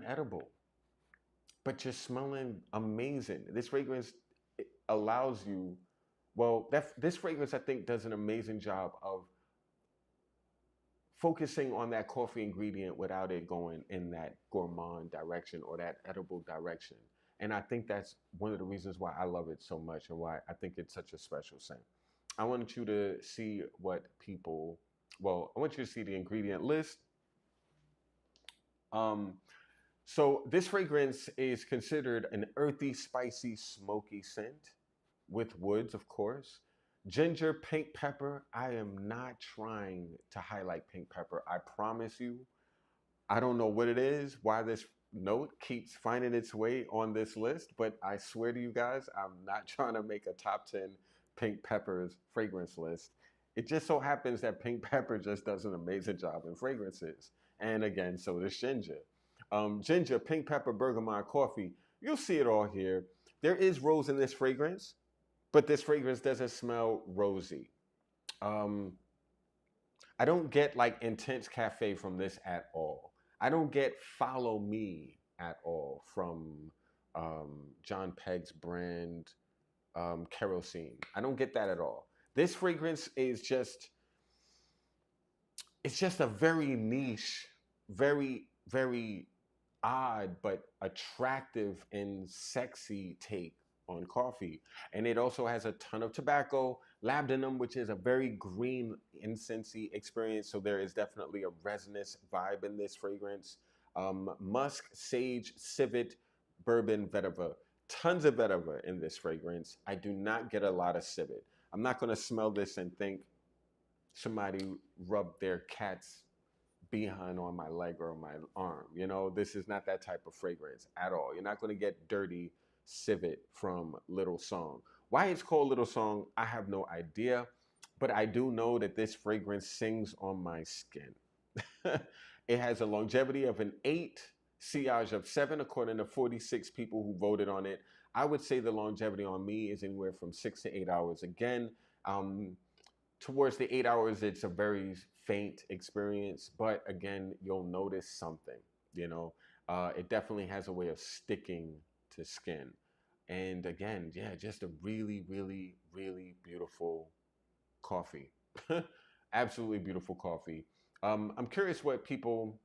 edible, but you're smelling amazing. This fragrance allows you, this fragrance, I think, does an amazing job of focusing on that coffee ingredient without it going in that gourmand direction or that edible direction. And I think that's one of the reasons why I love it so much and why I think it's such a special scent. I want you to see I want you to see the ingredient list. So this fragrance is considered an earthy, spicy, smoky scent with woods, of course. Ginger, pink pepper. I am not trying to highlight pink pepper. I promise you. I don't know what it is, why this note keeps finding its way on this list, but I swear to you guys, I'm not trying to make a top 10 pink peppers fragrance list. It just so happens that pink pepper just does an amazing job in fragrances. And again, so does ginger. Ginger, pink pepper, bergamot, coffee. You'll see it all here. There is rose in this fragrance, but this fragrance doesn't smell rosy. Um, I don't get like intense cafe from this at all. I don't get follow me at all from John Pegg's brand kerosene. I don't get that at all. This fragrance is just it's just a very niche, very odd but attractive and sexy take on coffee. And it also has a ton of tobacco, labdanum, which is a very green incensey experience. So there is definitely a resinous vibe in this fragrance. Musk, sage, civet, bourbon, vetiver. Tons of vetiver in this fragrance. I do not get a lot of civet. I'm not going to smell this and think somebody rubbed their cat's behind on my leg or my arm. You know, this is not that type of fragrance at all. You're not going to get dirty civet from Little Song. Why it's called Little Song, I have no idea, but I do know that this fragrance sings on my skin. It has a longevity of an 8, sillage of 7, according to 46 people who voted on it. I would say the longevity on me is anywhere from 6 to 8 hours. Again, towards the 8 hours, it's a very faint experience, but again, you'll notice something, you know. It definitely has a way of sticking to skin. And again, yeah, just a really beautiful coffee. Absolutely beautiful coffee. I'm curious what people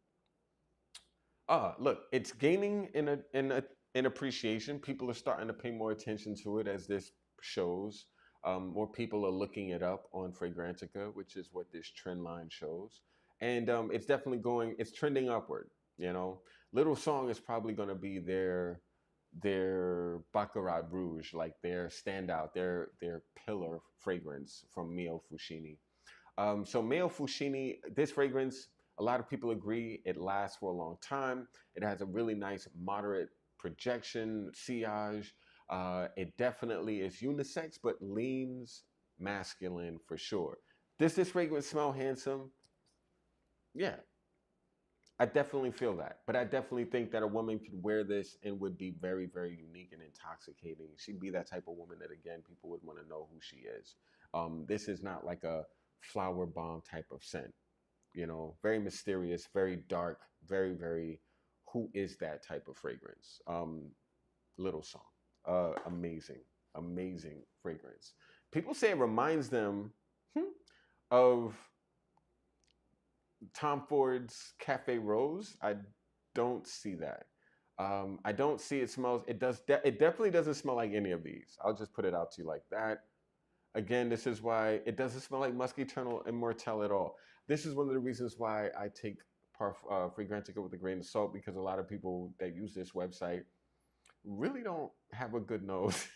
look, it's gaining in appreciation. People are starting to pay more attention to it as this shows. More people are looking it up on Fragrantica, which is what this trend line shows. And it's definitely it's trending upward, you know. Little Song is probably going to be their Baccarat Rouge, like their standout, their pillar fragrance from Mio Fushini. So Mio Fushini, this fragrance, a lot of people agree it lasts for a long time. It has a really nice moderate projection, sillage. It definitely is unisex, but leans masculine for sure. Does this fragrance smell handsome? Yeah, I definitely feel that. But I definitely think that a woman could wear this and would be very unique and intoxicating. She'd be that type of woman that, again, people would want to know who she is. This is not like a flower bomb type of scent. You know, very mysterious, very dark, very, who is that type of fragrance? Little Song. Amazing fragrance. People say it reminds them of Tom Ford's Cafe Rose. I don't see that. I don't see it smells. It does. It definitely doesn't smell like any of these. I'll just put it out to you like that. Again, this is why it doesn't smell like Musky Eternal Immortelle at all. This is one of the reasons why I take Fragrantica with a grain of salt, because a lot of people that use this website really don't have a good nose.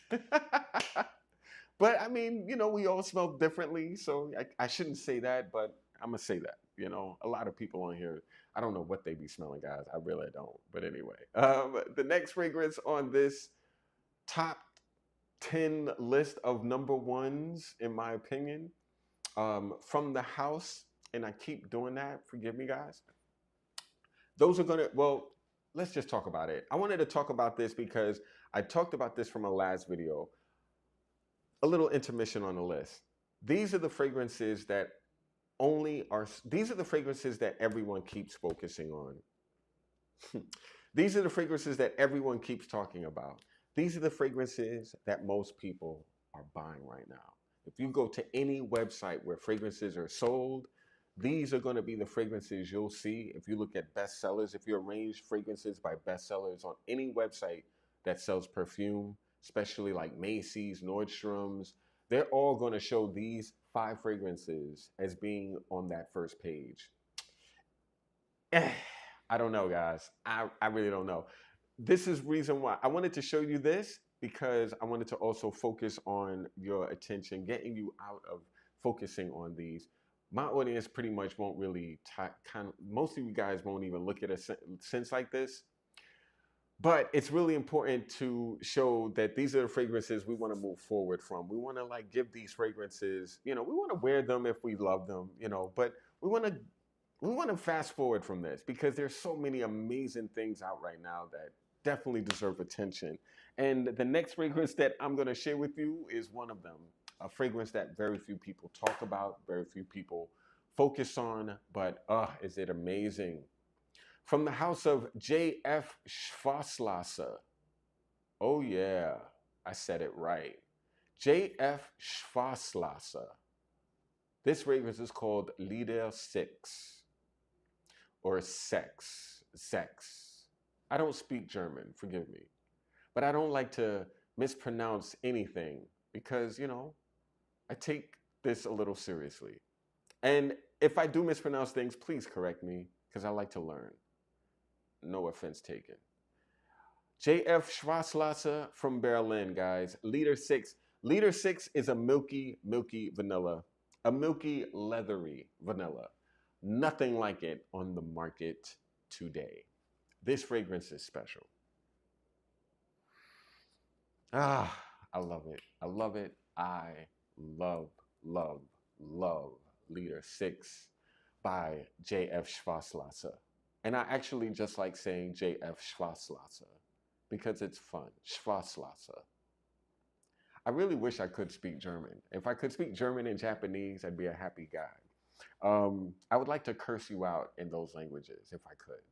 But I mean, you know, we all smell differently, so I shouldn't say that, but I'm gonna say that. You know, a lot of people on here, I don't know what they be smelling, guys. I really don't. But anyway, the next fragrance on this top 10 list of number ones, in my opinion, from the house, and I keep doing that. Forgive me, guys. Those are gonna, well, let's just talk about it. I wanted to talk about this because I talked about this from my last video. A little intermission on the list. These are the fragrances that these are the fragrances that everyone keeps focusing on. These are the fragrances that everyone keeps talking about. These are the fragrances that most people are buying right now. If you go to any website where fragrances are sold, these are going to be the fragrances you'll see. If you look at bestsellers, if you arrange fragrances by bestsellers on any website that sells perfume, especially like Macy's, Nordstrom's, they're all going to show these 5 fragrances as being on that first page. I don't know, guys. I really don't know. This is reason why I wanted to show you this, because I wanted to also focus on your attention, getting you out of focusing on these. My audience pretty much won't really most of you guys won't even look at a sense like this. But it's really important to show that these are the fragrances we want to move forward from. We want to like give these fragrances, you know, we want to wear them if we love them, you know, but we want to we want to fast forward from this because there's so many amazing things out right now that definitely deserve attention. And the next fragrance that I'm going to share with you is one of them. A fragrance that very few people talk about, very few people focus on, but is it amazing? From the house of J.F. Schwarzlasser. Oh yeah, I said it right. J.F. Schwarzlasser. This fragrance is called Lieder 6 or Sex. Sex. I don't speak German, forgive me. But I don't like to mispronounce anything because, I take this a little seriously. And if I do mispronounce things, please correct me because I like to learn. No offense taken. J.F. Schwarzlasser from Berlin, guys. Lieder 6. Lieder 6 is a milky, milky vanilla. A milky, leathery vanilla. Nothing like it on the market today. This fragrance is special. Ah, I love it. I love it. I love, love, love Lieder 6 by J.F. Schwarzlasser. And I actually just like saying J.F. Schwarzlasser because it's fun. Schwarzlasser. I really wish I could speak German. If I could speak German and Japanese, I'd be a happy guy. I would like to curse you out in those languages if I could,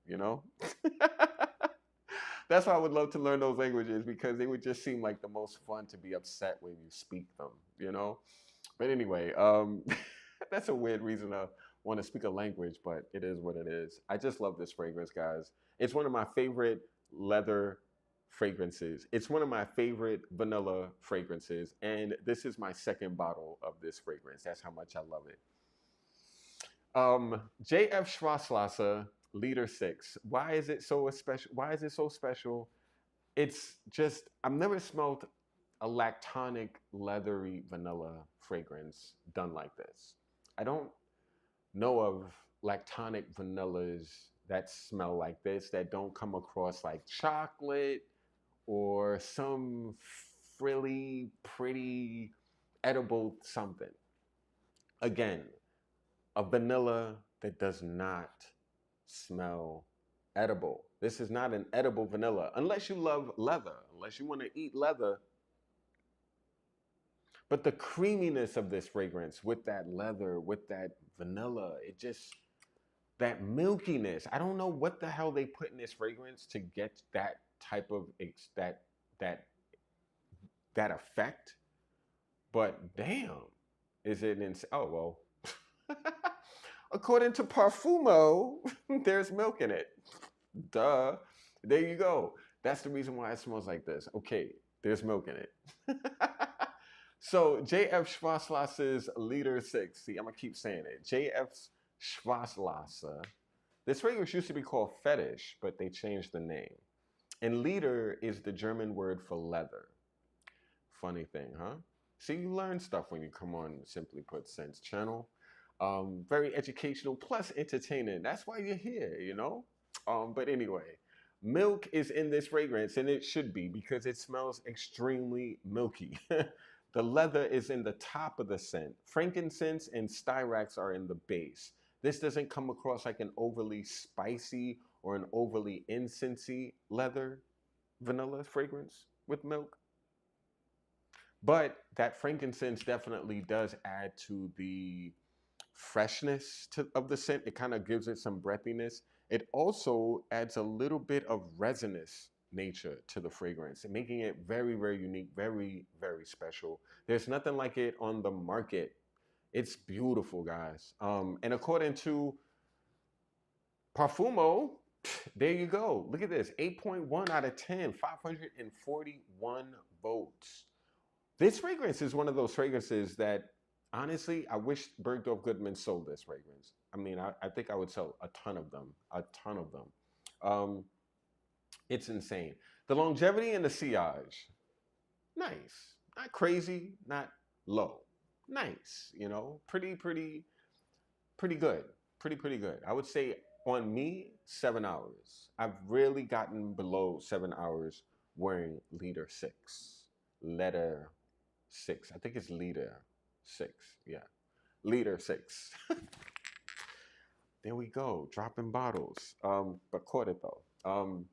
That's why I would love to learn those languages because they would just seem like the most fun to be upset when you speak them. But anyway, that's a weird reason to want to speak a language, but it is what it is. I just love this fragrance, guys. It's one of my favorite leather fragrances. It's one of my favorite vanilla fragrances, and this is my second bottle of this fragrance. That's how much I love it. J.F. Schwarzlasser, Lieder 6. Why is it so special? Why is it so special? It's just, I've never smelled a lactonic, leathery vanilla fragrance done like this. I don't know of lactonic vanillas that smell like this, that don't come across like chocolate or some frilly, pretty, edible something. Again, a vanilla that does not smell edible. This is not an edible vanilla, unless you love leather, unless you want to eat leather. But the creaminess of this fragrance with that leather, with that vanilla, that milkiness. I don't know what the hell they put in this fragrance to get that type of, that, that effect. But damn, is it oh, well. According to Parfumo, there's milk in it. Duh. There you go. That's the reason why it smells like this. Okay, there's milk in it. So J.F. Schwarzlasser's Lieder 6. See, I'm going to keep saying it. J.F. Schwarzlasser. This fragrance used to be called Fetish, but they changed the name. And Lieder is the German word for leather. Funny thing, huh? See, you learn stuff when you come on Simply Put Sense channel. Very educational plus entertaining. That's why you're here, But anyway, milk is in this fragrance, and it should be because it smells extremely milky. The leather is in the top of the scent. Frankincense and styrax are in the base. This doesn't come across like an overly spicy or an overly incensey leather vanilla fragrance with milk. But that frankincense definitely does add to the freshness of the scent. It kind of gives it some breathiness. It also adds a little bit of resinous nature to the fragrance, making it very, very unique, very, very special. There's nothing like it on the market. It's beautiful, guys. And according to Parfumo, there you go. Look at this, 8.1 out of 10, 541 votes. This fragrance is one of those fragrances that, honestly, I wish Bergdorf Goodman sold this fragrance. I mean, I think I would sell a ton of them. It's insane. The longevity and the sillage, nice. Not crazy, not low. Nice, pretty good. Pretty good. I would say on me, 7 hours. I've rarely gotten below 7 hours wearing Lieder 6. Letter 6. I think it's Lieder 6. Yeah. Lieder 6. There we go, dropping bottles. But caught it though.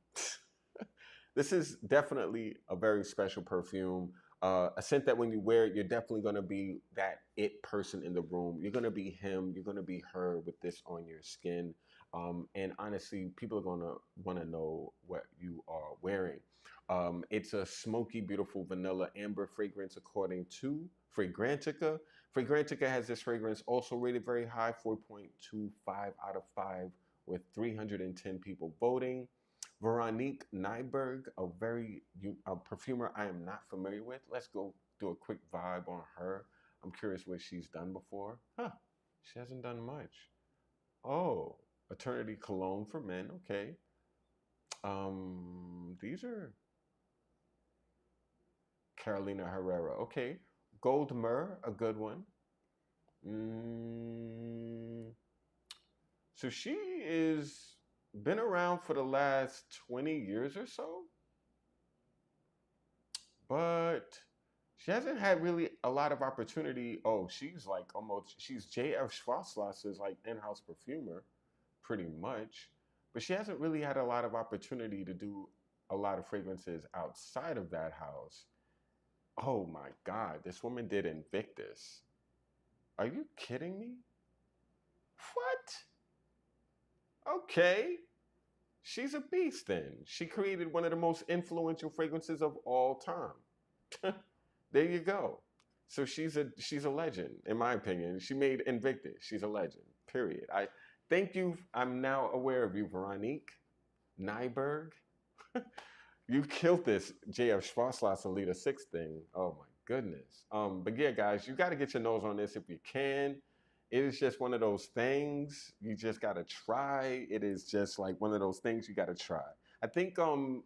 This is definitely a very special perfume. A scent that when you wear it, you're definitely gonna be that it person in the room. You're gonna be him. You're gonna be her with this on your skin. And honestly, people are gonna want to know what you are wearing. It's a smoky, beautiful vanilla amber fragrance, according to Fragrantica. Fragrantica has this fragrance also rated very high, 4.25 out of 5, with 310 people voting. Veronique Nyberg, a perfumer I am not familiar with. Let's go do a quick vibe on her. I'm curious what she's done before. Huh, she hasn't done much. Oh, Eternity Cologne for men. Okay. These are Carolina Herrera. Okay. Gold Myrrh, a good one. Mm, so she is been around for the last 20 years or so, but she hasn't had really a lot of opportunity. Oh, she's like almost she's J.F. Schwarzlass's like in-house perfumer, pretty much. But she hasn't really had a lot of opportunity to do a lot of fragrances outside of that house. Oh my God, this woman did Invictus. Are you kidding me? What? Okay. She's a beast then. She created one of the most influential fragrances of all time. There you go. So she's a legend, in my opinion. She made Invictus. She's a legend. Period. I thank you. I'm now aware of you, Veronique Nyberg. You killed this JF Schwarzlass and Leader 6 thing. Oh my goodness. But yeah, guys, you got to get your nose on this if you can. It is just one of those things you just got to try. It is just like one of those things you got to try. I think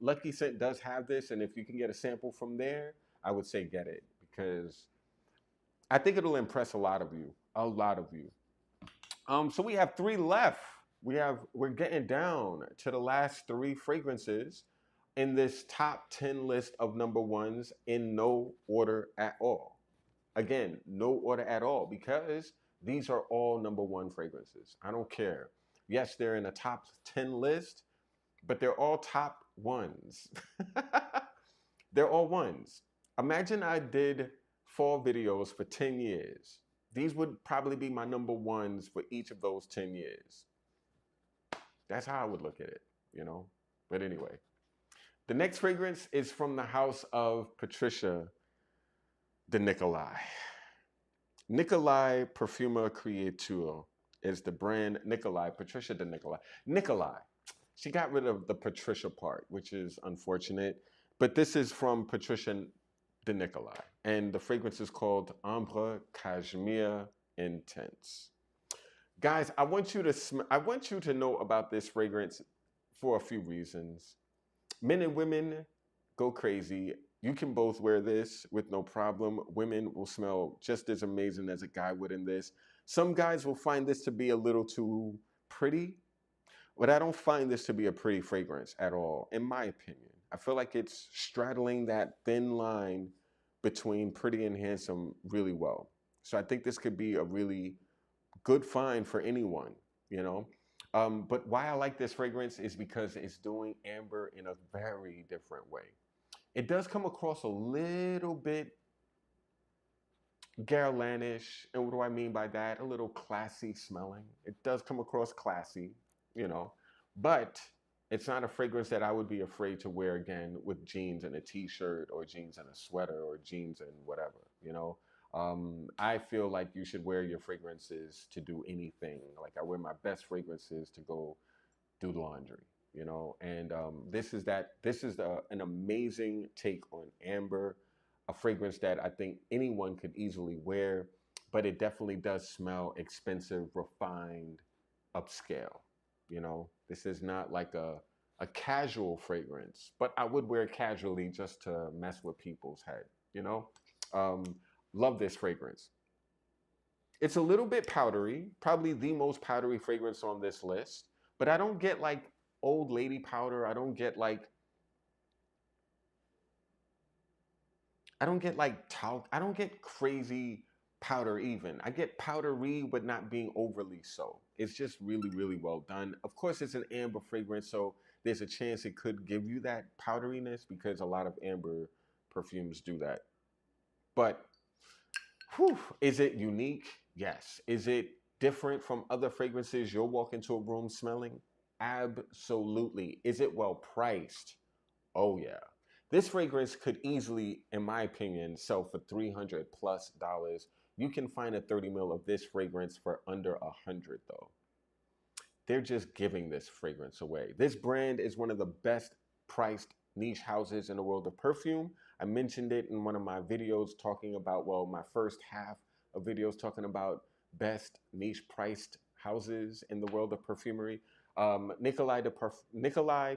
Lucky Scent does have this, and if you can get a sample from there, I would say get it because I think it'll impress a lot of you. A lot of you. So we have three left. We're getting down to the last three fragrances in this top 10 list of number ones in no order at all. Again, no order at all because these are all number one fragrances. I don't care. Yes, they're in a top 10 list, but they're all top ones. They're all ones. Imagine I did fall videos for 10 years. These would probably be my number ones for each of those 10 years. That's how I would look at it, you know? But anyway, the next fragrance is from the house of Patricia de Nicolai. Nicolai Parfuma Creature is the brand. Nicolai, Patricia de Nicolai. Nicolai. She got rid of the Patricia part, which is unfortunate. But this is from Patricia de Nicolai. And the fragrance is called Ambre Cashmere Intense. Guys, I want you to know about this fragrance for a few reasons. Men and women go crazy. You can both wear this with no problem. Women will smell just as amazing as a guy would in this. Some guys will find this to be a little too pretty, but I don't find this to be a pretty fragrance at all, in my opinion. I feel like it's straddling that thin line between pretty and handsome really well. So I think this could be a really good find for anyone, you know. But why I like this fragrance is because it's doing amber in a very different way. It does come across a little bit Guerlainish. And what do I mean by that? A little classy smelling. It does come across classy, you know, but it's not a fragrance that I would be afraid to wear again with jeans and a t-shirt or jeans and a sweater or jeans and whatever, you know. I feel like you should wear your fragrances to do anything. Like I wear my best fragrances to go do laundry, you know. And this is an amazing take on amber, a fragrance that I think anyone could easily wear, but it definitely does smell expensive, refined, upscale. You know, this is not like a casual fragrance, but I would wear it casually just to mess with people's head, you know. Um, Love this fragrance. It's a little bit powdery, probably the most powdery fragrance on this list, but I don't get like old lady powder. I don't get like talc. I don't get crazy powder even. I get powdery, but not being overly so. It's just really, really well done. Of course, it's an amber fragrance, so there's a chance it could give you that powderiness because a lot of amber perfumes do that. But whew, is it unique? Yes. Is it different from other fragrances you'll walk into a room smelling? Absolutely. Is it well priced? Oh yeah. This fragrance could easily, in my opinion, sell for $300 plus. You can find a 30 mil of this fragrance for under 100 though. They're just giving this fragrance away. This brand is one of the best priced niche houses in the world of perfume. I mentioned it in one of my videos talking about, well, my first half of videos talking about best niche priced houses in the world of perfumery. Nikolai,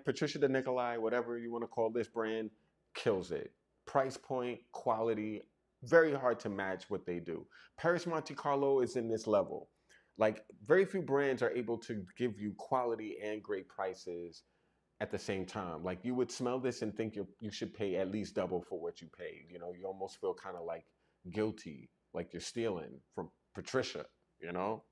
Patricia de Nikolai, whatever you want to call this brand, kills it. Price point, quality, very hard to match what they do. Paris Monte Carlo is in this level. Like very few brands are able to give you quality and great prices at the same time. Like you would smell this and think you should pay at least double for what you paid. You know, you almost feel kind of like guilty, like you're stealing from Patricia, you know?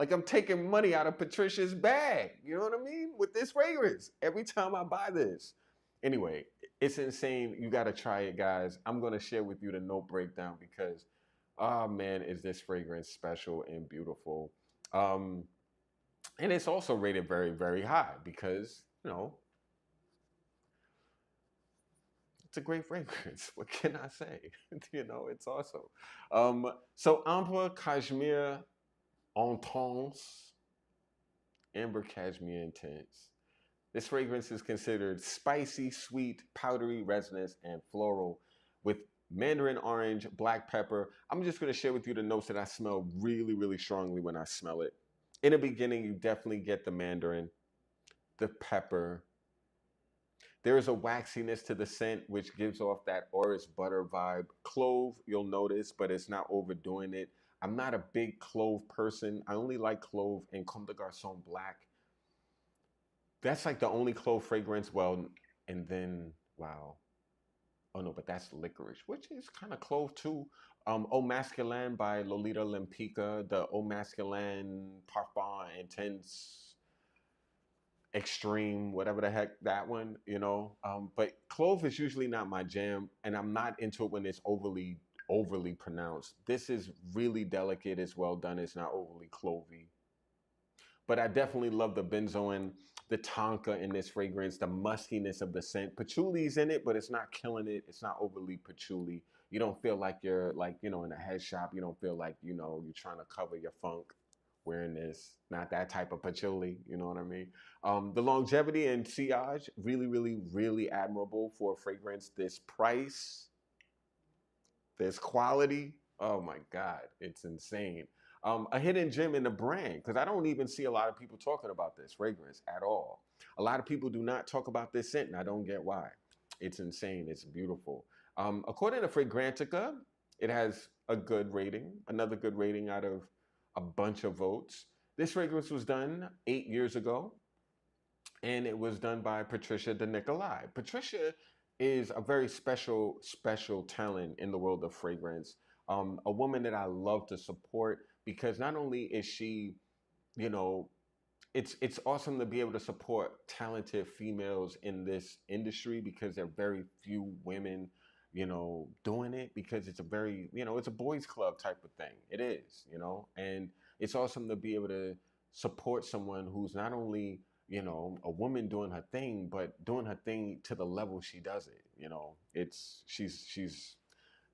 Like I'm taking money out of Patricia's bag, you know what I mean? With this fragrance, every time I buy this. Anyway, it's insane. You got to try it, guys. I'm going to share with you the note breakdown because, oh man, is this fragrance special and beautiful. Um, and it's also rated very, very high because, you know, it's a great fragrance. What can I say? You know, it's awesome. So Amber Cashmere Intense, Amber Cashmere Intense. This fragrance is considered spicy, sweet, powdery, resinous, and floral with mandarin orange, black pepper. I'm just going to share with you the notes that I smell really, really strongly when I smell it. In the beginning, you definitely get the mandarin, the pepper. There is a waxiness to the scent, which gives off that orris butter vibe. Clove, you'll notice, but it's not overdoing it. I'm not a big clove person. I only like clove and Comme des Garçons Black. That's like the only clove fragrance. Well, and then, wow. Oh no, but that's licorice, which is kind of clove too. Eau Masculine by Lolita Lempica, the Eau Masculine Parfum Intense Extreme, whatever the heck that one, you know. But clove is usually not my jam, and I'm not into it when it's overly pronounced. This is really delicate. It's well done. It's not overly clovey. But I definitely love the benzoin, the tonka in this fragrance, the muskiness of the scent. Patchouli's in it, but it's not killing it. It's not overly patchouli. You don't feel like you're like, you know, in a head shop. You don't feel like, you know, you're trying to cover your funk wearing this. Not that type of patchouli, you know what I mean? The longevity and sillage, really, really, really admirable for a fragrance. This price, this quality, oh my God, it's insane. A hidden gem in the brand, because I don't even see a lot of people talking about this fragrance at all. A lot of people do not talk about this scent, and I don't get why. It's insane. It's beautiful. According to Fragrantica, it has a good rating, another good rating out of a bunch of votes. This fragrance was done 8 years ago, and it was done by Patricia de Nicolai. Patricia is a very special, special talent in the world of fragrance. A woman that I love to support because not only is she, you know, it's awesome to be able to support talented females in this industry because there are very few women, you know, doing it because it's a very, you know, it's a boys club type of thing. It is, you know, and it's awesome to be able to support someone who's not only, you know, a woman doing her thing, but doing her thing to the level she does it. You know, she's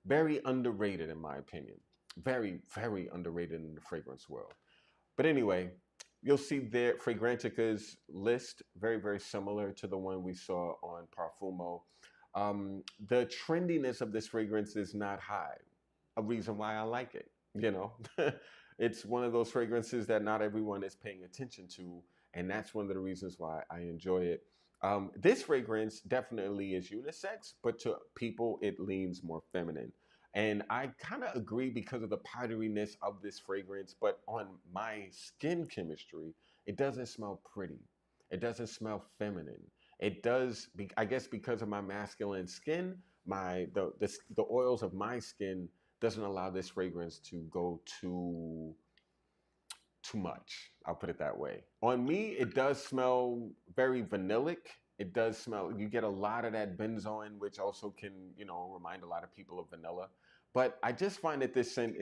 very underrated in my opinion. Very, very underrated in the fragrance world. But anyway, you'll see there Fragrantica's list, very, very similar to the one we saw on Parfumo. The trendiness of this fragrance is not high. A reason why I like it, you know. It's one of those fragrances that not everyone is paying attention to, and that's one of the reasons why I enjoy it. This fragrance definitely is unisex, but to people it leans more feminine. And I kind of agree because of the powderiness of this fragrance, but on my skin chemistry, it doesn't smell pretty. It doesn't smell feminine. It does, I guess, because of my masculine skin, the oils of my skin doesn't allow this fragrance to go too much. I'll put it that way. On me, it does smell very vanillic. It does smell, you get a lot of that benzoin, which also can, remind a lot of people of vanilla. But I just find that this scent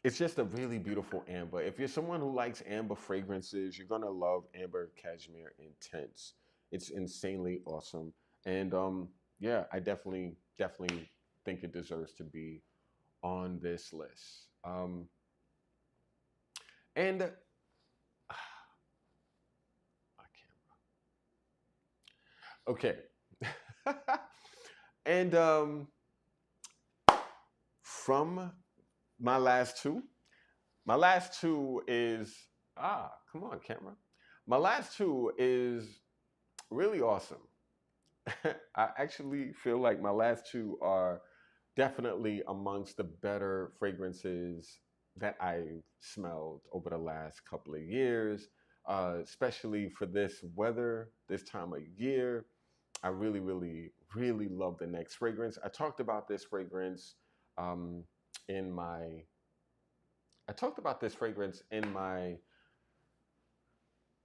it's just a really beautiful amber. If you're someone who likes amber fragrances, you're gonna love Amber Cashmere Intense. It's insanely awesome. And yeah, I definitely think it deserves to be on this list. And I can't. Okay. And from my last two is come on, camera. My last two is really awesome. I actually feel like my last two are definitely amongst the better fragrances that I've smelled over the last couple of years, especially for this weather, this time of year. I really, really, really love the next fragrance. I talked about this fragrance um, in my. I talked about this fragrance in my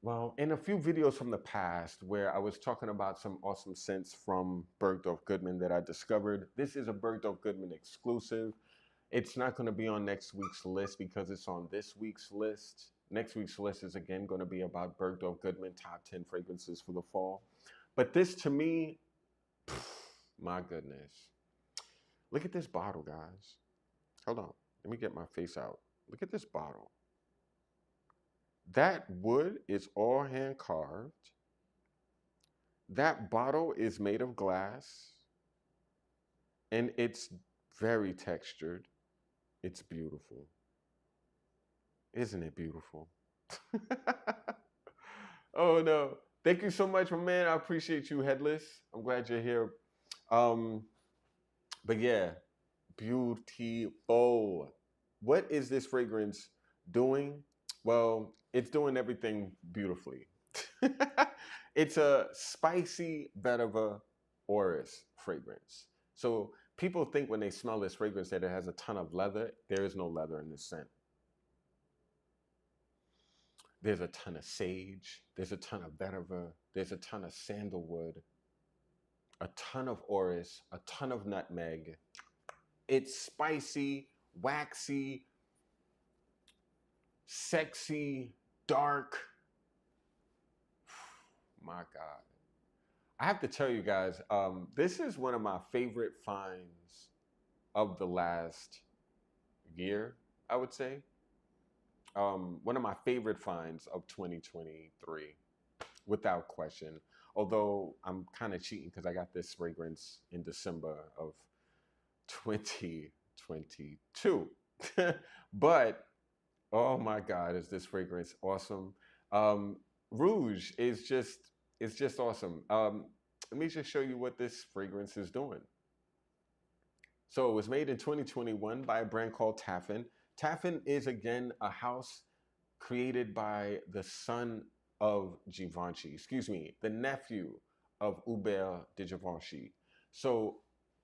well, in a few videos from the past where I was talking about some awesome scents from Bergdorf Goodman that I discovered. This is a Bergdorf Goodman exclusive. It's not going to be on next week's list because it's on this week's list. Next week's list is again going to be about Bergdorf Goodman top 10 fragrances for the fall. But this to me, my goodness. Look at this bottle, guys. Hold on. Let me get my face out. Look at this bottle. That wood is all hand carved. That bottle is made of glass and it's very textured. It's beautiful. Isn't it beautiful? Oh no. Thank you so much, my man. I appreciate you, Headless. I'm glad you're here. But yeah, beautiful. What is this fragrance doing? Well, it's doing everything beautifully. It's a spicy vetiver orris fragrance. So people think when they smell this fragrance that it has a ton of leather. There is no leather in this scent. There's a ton of sage. There's a ton of vetiver. There's a ton of sandalwood. A ton of orris. A ton of nutmeg. It's spicy, waxy, sexy, dark. My God. I have to tell you guys, this is one of my favorite finds of the last year, I would say. One of my favorite finds of 2023, without question. Although I'm kind of cheating because I got this fragrance in December of 2022. But, oh my God, is this fragrance awesome. Rouge is just awesome. Let me just show you what this fragrance is doing. So it was made in 2021 by a brand called Taffin. Taffin is again a house created by the son of Givenchy, the nephew of Hubert de Givenchy. So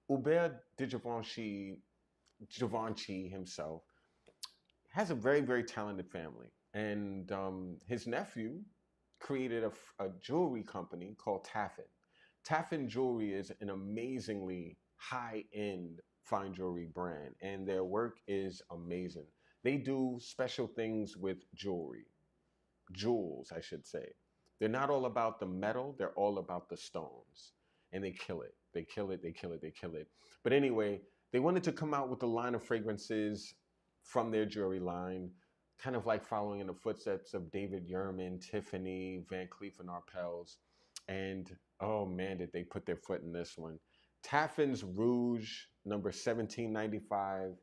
Hubert de Givenchy himself has a very, very talented family. And his nephew created a jewelry company called Taffin. Taffin Jewelry is an amazingly high-end fine jewelry brand, and their work is amazing. They do special things with jewels, I should say. They're not all about the metal, they're all about the stones. And they kill it. They kill it, they kill it, they kill it. But anyway, they wanted to come out with a line of fragrances from their jewelry line, kind of like following in the footsteps of David Yurman, Tiffany, Van Cleef & Arpels. And oh man, did they put their foot in this one. Taffin's Rouge, number 1795.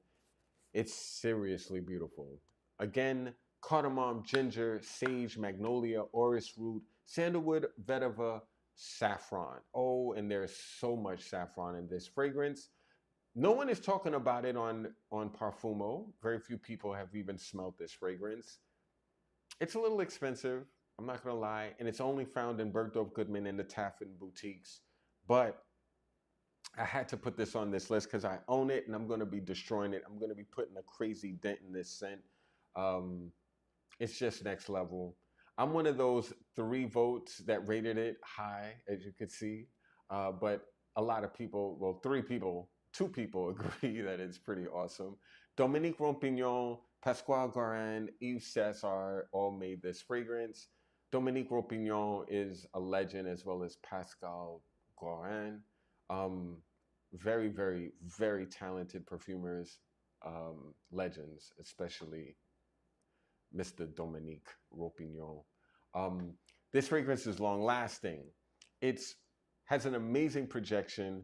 It's seriously beautiful. Again, cardamom, ginger, sage, magnolia, orris root, sandalwood, vetiver, saffron. Oh, and there's so much saffron in this fragrance. No one is talking about it on Parfumo. Very few people have even smelled this fragrance. It's a little expensive, I'm not gonna lie, and it's only found in Bergdorf Goodman and the Taffin boutiques. But I had to put this on this list because I own it and I'm going to be destroying it. I'm going to be putting a crazy dent in this scent. Um, it's just next level. I'm one of those 3 votes that rated it high, as you could see. But a lot of people, well, 3 people, 2 people agree that it's pretty awesome. Dominique Rompignon, Pasquale Garin, Yves Cesar all made this fragrance. Dominique Rompignon is a legend as well as Pascal Garin. Um, very, very, very talented perfumers, legends, especially Mr. Dominique Roupignon. Um, this fragrance is long lasting. It's has an amazing projection.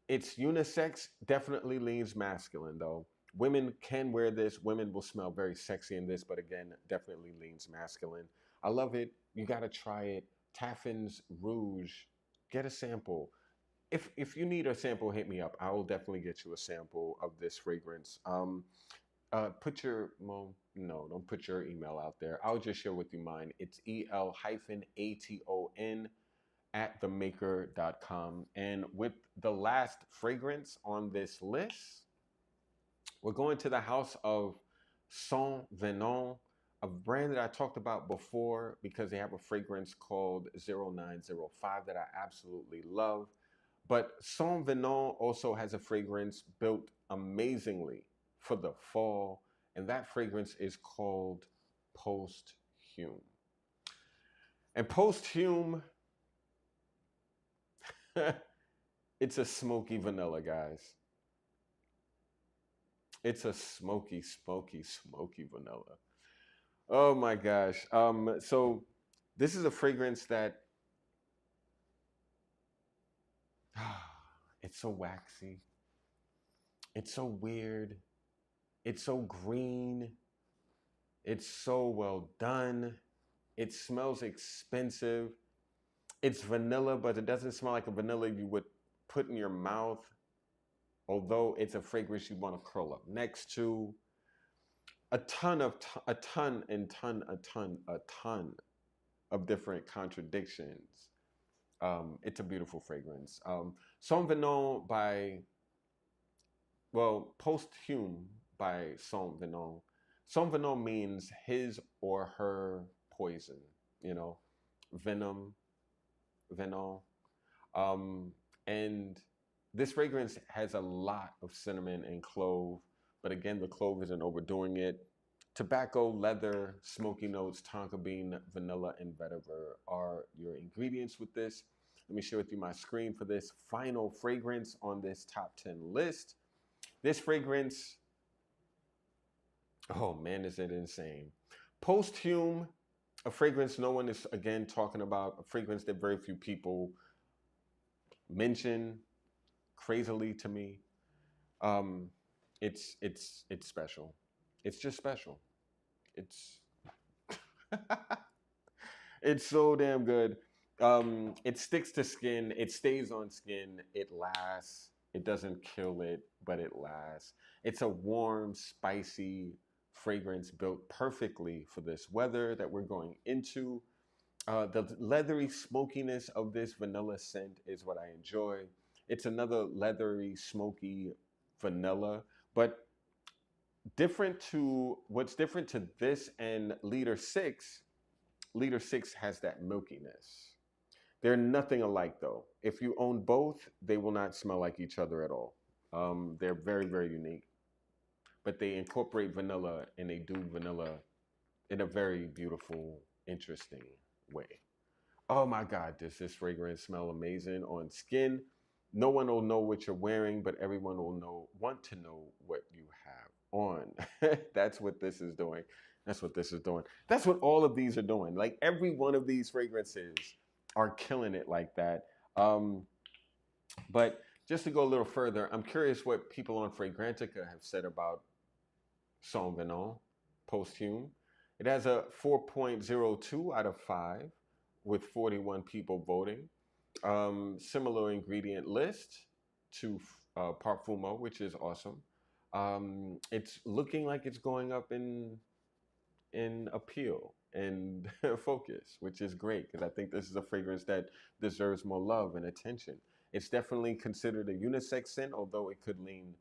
It's unisex, definitely leans masculine though. Women can wear this. Women will smell very sexy in this, but again, definitely leans masculine. I love it. You got to try it. Taffin's Rouge. Get a sample. If you need a sample, hit me up. I will definitely get you a sample of this fragrance. Put your, well, no, don't put your email out there. I'll just share with you mine. It's el-aton at themaker.com. And with the last fragrance on this list, we're going to the house of Saint Venant, a brand that I talked about before because they have a fragrance called 0905 that I absolutely love. But Saint Venant also has a fragrance built amazingly for the fall, and that fragrance is called Posthume. And Posthume, it's a smoky vanilla, guys. It's a smoky, smoky, smoky vanilla. Oh my gosh. So this is a fragrance that it's so waxy. It's so weird. It's so green. It's so well done. It smells expensive. It's vanilla, but it doesn't smell like a vanilla you would put in your mouth, although it's a fragrance you want to curl up next to. A ton of different contradictions. It's a beautiful fragrance. Saint Venant by, well, Posthume by Saint Venant. Saint Venant means his or her poison, you know, venom, venom. And this fragrance has a lot of cinnamon and clove, but again, the clove isn't overdoing it. Tobacco, leather, smoky notes, tonka bean, vanilla, and vetiver are your ingredients with this. Let me share with you my screen for this final fragrance on this top 10 list. This fragrance, oh man, is it insane. Posthume, a fragrance no one is, again, talking about, a fragrance that very few people mention crazily to me. It's special. It's just special. It's it's so damn good. It sticks to skin. It stays on skin. It lasts. It doesn't kill it, but it lasts. It's a warm, spicy fragrance built perfectly for this weather that we're going into. The leathery smokiness of this vanilla scent is what I enjoy. It's another leathery, smoky vanilla, but what's different to this and Leader 6. Leader 6 has that milkiness. They're nothing alike though. If you own both, they will not smell like each other at all. They're very, very unique, but they incorporate vanilla and they do vanilla in a very beautiful, interesting way. Oh my God, does this fragrance smell amazing on skin? No one will know what you're wearing, but everyone will want to know what you have on. That's what this is doing. That's what this is doing. That's what all of these are doing. Like every one of these fragrances are killing it like that. But just to go a little further, I'm curious what people on Fragrantica have said about Saint Venant Posthume. It has a 4.02 out of 5 with 41 people voting. Similar ingredient list to Parfumo, which is awesome. It's looking like it's going up in appeal and focus, which is great because I think this is a fragrance that deserves more love and attention. It's definitely considered a unisex scent, although it could lean.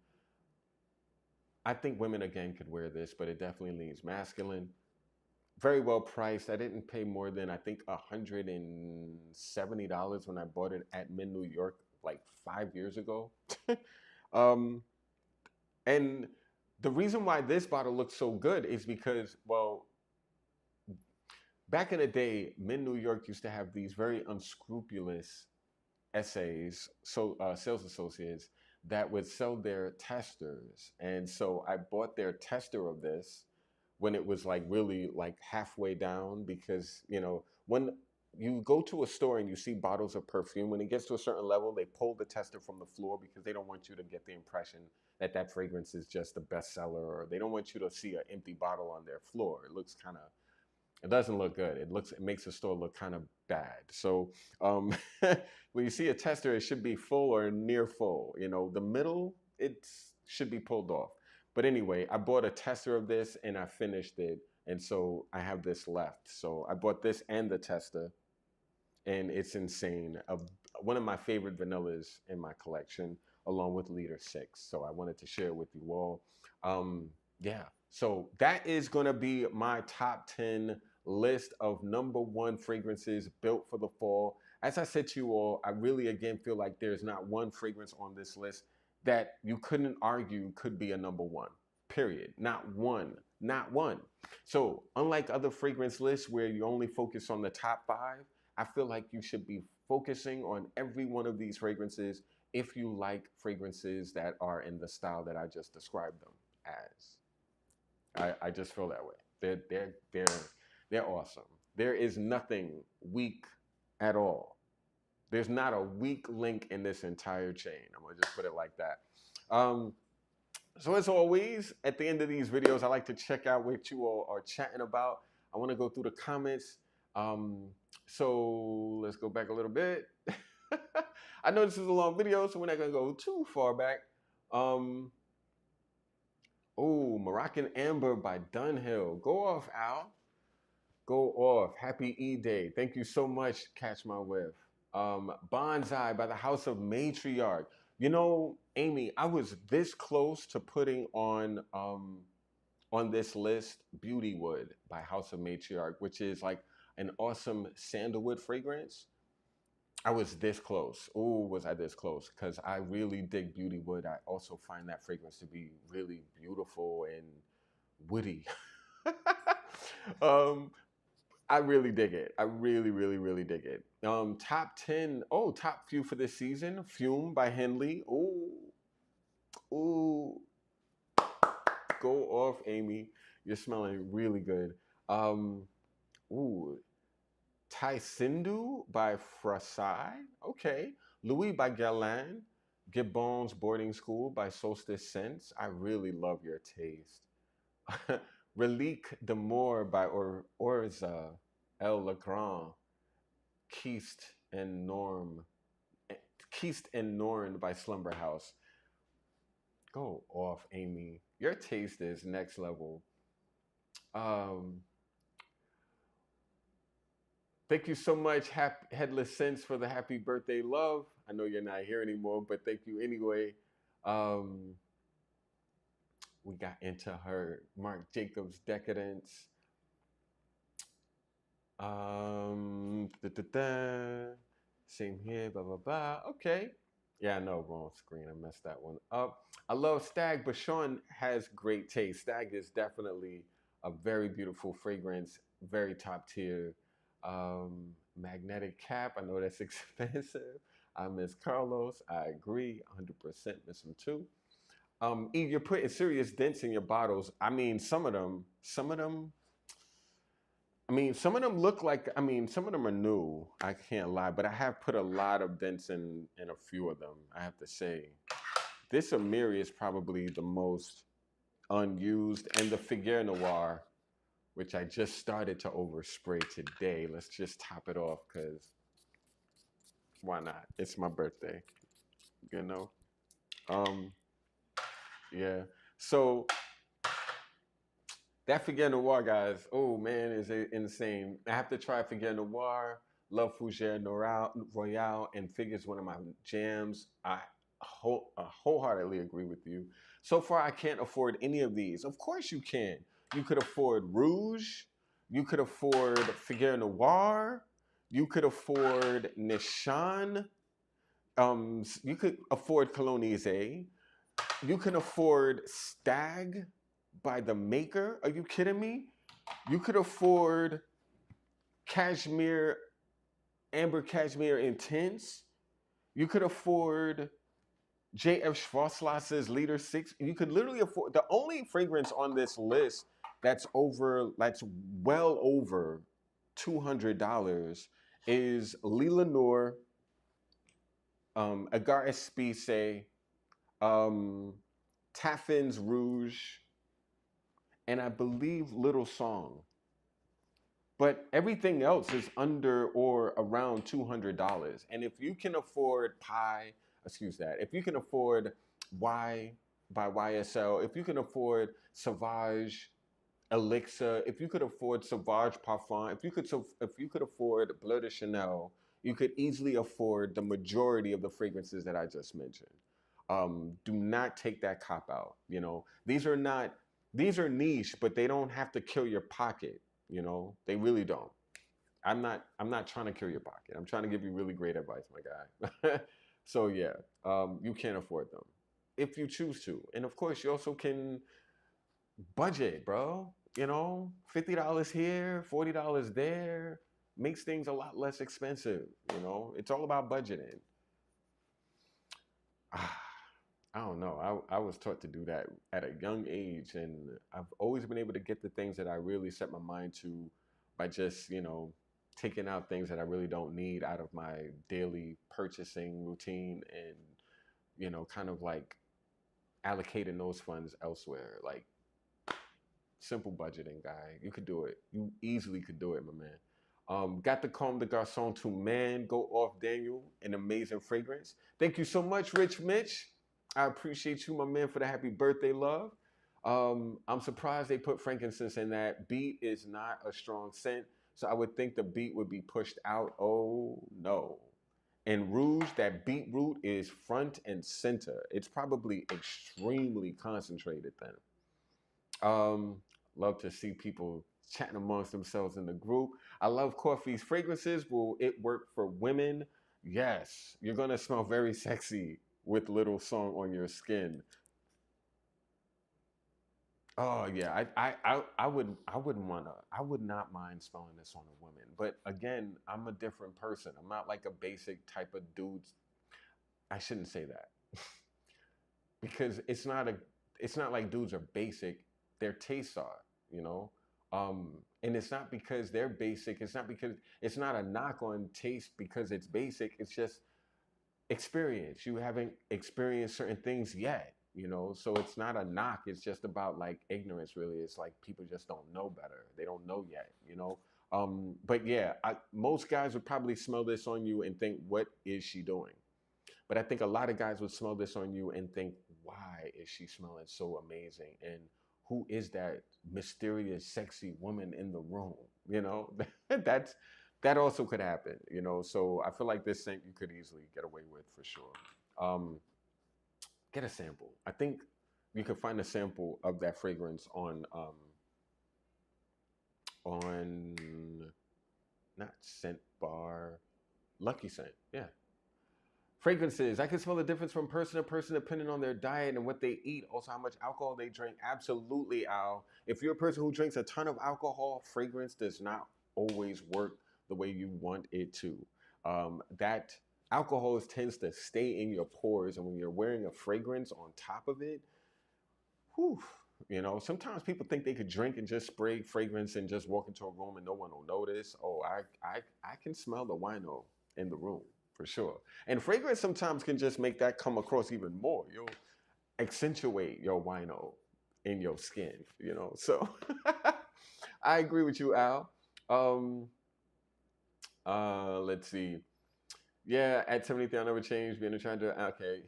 I think women again could wear this, but it definitely leans masculine. Very well priced. I didn't pay more than I think $170 when I bought it at Mint New York like 5 years ago. um, and the reason why this bottle looks so good is because, well, back in the day, Mint New York used to have these very unscrupulous essays, so sales associates that would sell their testers, and so I bought their tester of this when it was like really like halfway down, because when you go to a store and you see bottles of perfume, when it gets to a certain level, they pull the tester from the floor because they don't want you to get the impression that that fragrance is just the bestseller, or they don't want you to see an empty bottle on their floor. It looks kind of, it doesn't look good. It makes the store look kind of bad. So when you see a tester, it should be full or near full. The middle, it should be pulled off. But anyway, I bought a tester of this and I finished it, and so I have this left. So I bought this and the tester, and it's insane. One of my favorite vanillas in my collection, along with Liter 6. So I wanted to share it with you all. Yeah. So that is going to be my top 10 list of #1 fragrances built for the fall. As I said to you all, I really again feel like there's not one fragrance on this list that you couldn't argue could be a #1. Period. Not one. Not one. So unlike other fragrance lists where you only focus on the top 5, I feel like you should be focusing on every one of these fragrances if you like fragrances that are in the style that I just described them as. I just feel that way. They're awesome. There is nothing weak at all. There's not a weak link in this entire chain. I'm gonna just put it like that. So as always, at the end of these videos, I like to check out what you all are chatting about. I want to go through the comments. So let's go back a little bit. I know this is a long video, so we're not gonna go too far back. Moroccan Amber by Dunhill. Go off, Al. Go off. Happy E-Day. Thank you so much, Catch My Whiff. Bonsai by the House of Matriarch. Amy, I was this close to putting on this list Beautywood by House of Matriarch, which is like an awesome sandalwood fragrance. I was this close. Oh, was I this close? Because I really dig Beautywood. I also find that fragrance to be really beautiful and woody. I really dig it. I really, really, really dig it. Top 10. Oh, top few for this season. Fume by Henley. Ooh. Go off, Amy. You're smelling really good. Tai Sindhu by Frasai. Okay. Louis by Guerlain. Gibbon's Boarding School by Solstice Scents. I really love your taste. Relique d'Amour by Orza El Legrand. Keist and Norn by Slumber House. Go off, Amy. Your taste is next level. Thank you so much, Headless Sense, for the happy birthday love. I know you're not here anymore, but thank you anyway. We got Into Her, Marc Jacobs Decadence. Same here, blah, blah, blah. Okay. Yeah, I know, wrong screen. I messed that one up. I love Stag, but Sean has great taste. Stag is definitely a very beautiful fragrance, very top tier. Magnetic Cap, I know that's expensive. I miss Carlos. I agree, 100% miss him too. You're putting serious dents in your bottles. I mean, some of them look like, some of them are new. I can't lie, but I have put a lot of dents in a few of them, I have to say. This Amiri is probably the most unused, and the Figueres Noir, which I just started to overspray today. Let's just top it off, because why not? It's my birthday, Yeah. So that Figueres Noir, guys, oh man, is insane. I have to try Figueres Noir. Love Fougere Royale, and Figure's one of my jams. I wholeheartedly agree with you. So far, I can't afford any of these. Of course, you can. You could afford Rouge. You could afford Figure Noir. You could afford Nishan. You could afford Colonize. You can afford Stag by the Maker. Are you kidding me? You could afford Cashmere, Amber Cashmere Intense. You could afford J.F. Schwarzlass's Leader 6. You could literally afford the only fragrance on this list that's well over $200 is Lila Noor, Agar Espise, Taffin's Rouge, and I believe Little Song. But everything else is under or around $200. And if you can afford if you can afford Y by YSL, if you can afford Sauvage Elixir, if you could afford Sauvage Parfum, if you could afford Bleu de Chanel, you could easily afford the majority of the fragrances that I just mentioned. Do not take that cop out. You know, these are niche, but they don't have to kill your pocket. You know, they really don't. I'm not trying to kill your pocket. I'm trying to give you really great advice, my guy. So yeah, you can afford them if you choose to, and of course you also can budget, bro. You know, $50 here, $40 there makes things a lot less expensive. You know, it's all about budgeting. I don't know. I was taught to do that at a young age, and I've always been able to get the things that I really set my mind to by just, taking out things that I really don't need out of my daily purchasing routine and, kind of like allocating those funds elsewhere. Like simple budgeting, guy. You could do it. You easily could do it, my man. Got the Comme des Garçons to Man, Go Off Daniel, an amazing fragrance. Thank you so much, Rich Mitch. I appreciate you, my man, for the happy birthday love. I'm surprised they put frankincense in that. Beet is not a strong scent, so I would think the beet would be pushed out. Oh, no. And Rouge, that beetroot is front and center. It's probably extremely concentrated then. Love to see people chatting amongst themselves in the group. I love Coffee's fragrances. Will it work for women? Yes. You're going to smell very sexy with Little Song on your skin. Oh yeah, I would not mind smelling this on a woman. But again, I'm a different person. I'm not like a basic type of dude. I shouldn't say that. Because it's not like dudes are basic. Their tastes are, you know. And it's not because they're basic. It's not a knock on taste because it's basic. It's just experience. You haven't experienced certain things yet, you know. So it's not a knock. It's just about like ignorance, really. It's like people just don't know better. They don't know yet, you know. But yeah, most guys would probably smell this on you and think, "What is she doing?" But I think a lot of guys would smell this on you and think, "Why is she smelling so amazing?" And who is that mysterious, sexy woman in the room? You know, that also could happen. You know, so I feel like this scent you could easily get away with for sure. Get a sample. I think you could find a sample of that fragrance on not Scent Bar, Lucky Scent. Yeah. Fragrances. I can smell the difference from person to person depending on their diet and what they eat. Also, how much alcohol they drink. Absolutely, Al. If you're a person who drinks a ton of alcohol, fragrance does not always work the way you want it to. That alcohol tends to stay in your pores, and when you're wearing a fragrance on top of it, whew, you know, sometimes people think they could drink and just spray fragrance and just walk into a room and no one will notice. Oh, I can smell the wino in the room for sure. And fragrance sometimes can just make that come across even more. You'll accentuate your wino in your skin, you know. So I agree with you, Al. Let's see. Yeah, at 73, I'll never change. Being trying to okay,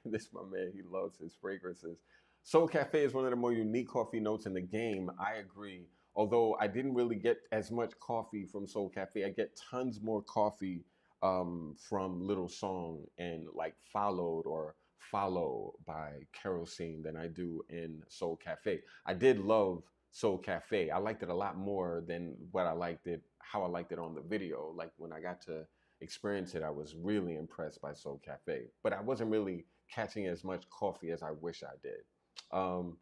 this is my man. He loves his fragrances. Soul Cafe is one of the more unique coffee notes in the game. I agree. Although I didn't really get as much coffee from Soul Cafe, I get tons more coffee from Little Song and like Followed or Follow by Kerosene than I do in Soul Cafe. I did love Soul Cafe. I liked it a lot more than what I liked it, how I liked it on the video. Like when I got to experience it, I was really impressed by Soul Cafe. But I wasn't really catching as much coffee as I wish I did. Um,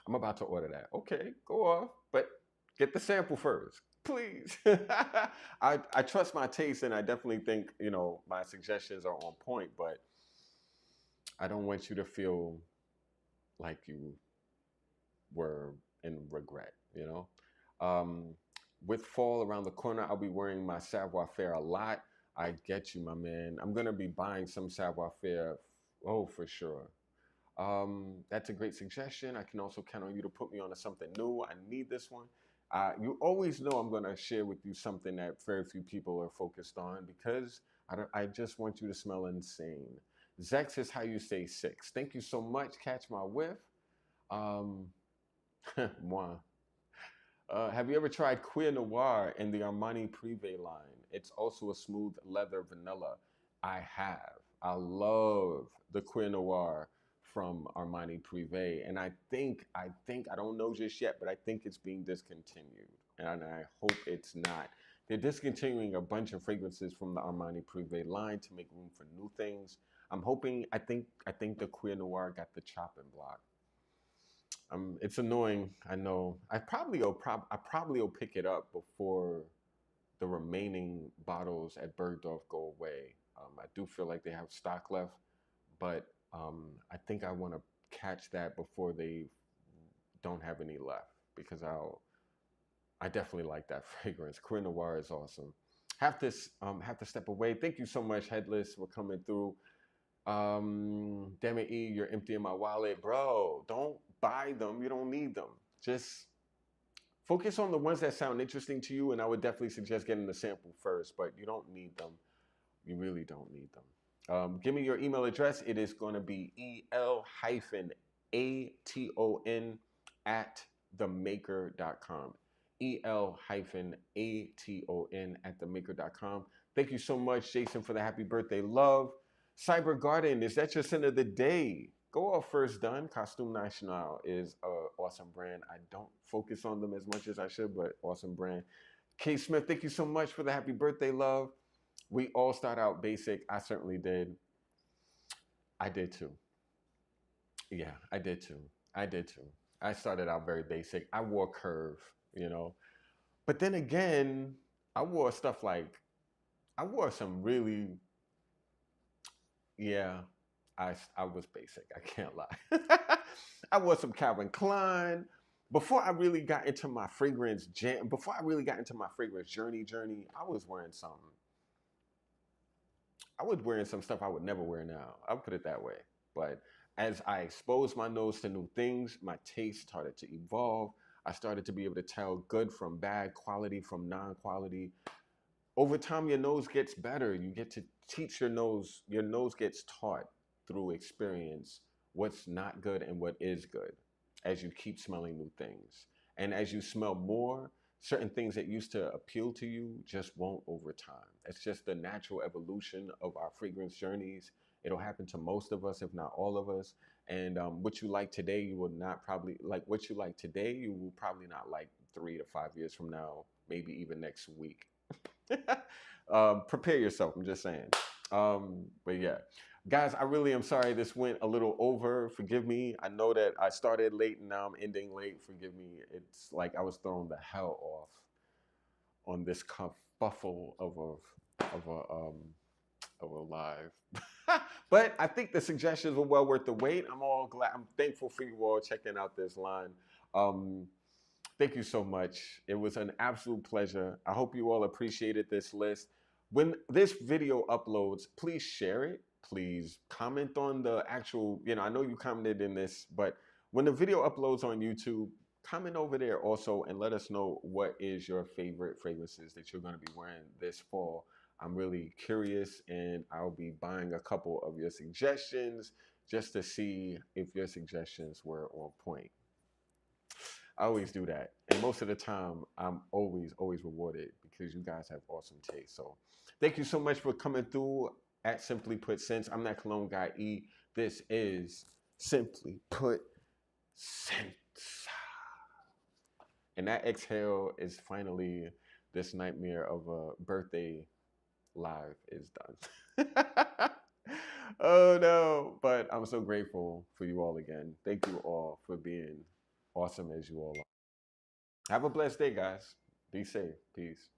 I'm about to order that. Okay, go off, but get the sample first, please. I trust my taste, and I definitely think my suggestions are on point. But I don't want you to feel like you were in regret. Um, with fall around the corner, I'll be wearing my savoir faire a lot. I get you, my man. I'm gonna be buying some savoir faire. Oh, for sure. That's a great suggestion. I can also count on you to put me on to something new. I need this one. You always know I'm going to share with you something that very few people are focused on because I just want you to smell insane. Zex is how you stay six. Thank you so much. Catch my whiff. Um, moi. Have you ever tried Queer Noir in the Armani Privé line? It's also a smooth leather vanilla. I have. I love the Queer Noir from Armani Privé, and I don't know just yet, but I think it's being discontinued, and I hope it's not. They're discontinuing a bunch of fragrances from the Armani Privé line to make room for new things. I'm hoping. I think the Queer Noir got the chopping block. It's annoying. I know. I probably will pick it up before the remaining bottles at Bergdorf go away. I do feel like they have stock left, but I think I want to catch that before they don't have any left because I definitely like that fragrance. Queer Noir is awesome. Have to step away. Thank you so much, Headless, for coming through. Damn it, E, you're emptying my wallet, bro. Don't buy them. You don't need them. Just focus on the ones that sound interesting to you, and I would definitely suggest getting the sample first. But you don't need them. You really don't need them. Give me your email address. It is going to be el-aton at themaker.com. el-aton at themaker.com. Thank you so much, Jason, for the happy birthday love. Cyber Garden, is that your scent of the day? Go off first done. Costume National is an awesome brand. I don't focus on them as much as I should, but awesome brand. K Smith, thank you so much for the happy birthday love. We all start out basic. I certainly did. I did too. Yeah, I did too. I did too. I started out very basic. I wore Curve. But then again, I wore stuff like, I wore some really, yeah, I was basic. I can't lie. I wore some Calvin Klein. Before I really got into my fragrance jam, before I really got into my fragrance journey, I was wearing some. I was wearing some stuff I would never wear now. I'll put it that way. But as I exposed my nose to new things, my taste started to evolve. I started to be able to tell good from bad, quality from non-quality. Over time, your nose gets better. You get to teach your nose. Your nose gets taught through experience what's not good and what is good as you keep smelling new things. And as you smell more, certain things that used to appeal to you just won't over time. It's just the natural evolution of our fragrance journeys. It'll happen to most of us, if not all of us. And what you like today, you will not probably like what you like today, you will probably not like 3 to 5 years from now, maybe even next week. Prepare yourself. I'm just saying. But yeah, guys, I really am sorry this went a little over. Forgive me. I know that I started late and now I'm ending late. Forgive me. It's like I was thrown the hell off on this kerfuffle of a live. But I think the suggestions were well worth the wait. I'm all glad. I'm thankful for you all checking out this line. Thank you so much. It was an absolute pleasure. I hope you all appreciated this list. When this video uploads, please share it. Please comment on the actual, I know you commented in this, but when the video uploads on YouTube, comment over there also and let us know what is your favorite fragrances that you're going to be wearing this fall. I'm really curious and I'll be buying a couple of your suggestions just to see if your suggestions were on point. I always do that. And most of the time, I'm always rewarded because you guys have awesome taste. So thank you so much for coming through at Simply Put Sense. I'm that Cologne Guy E. This is Simply Put Sense. And that exhale is finally this nightmare of a birthday live is done. Oh no, but I'm so grateful for you all again. Thank you all for being awesome as you all are. Have a blessed day, guys. Be safe. Peace.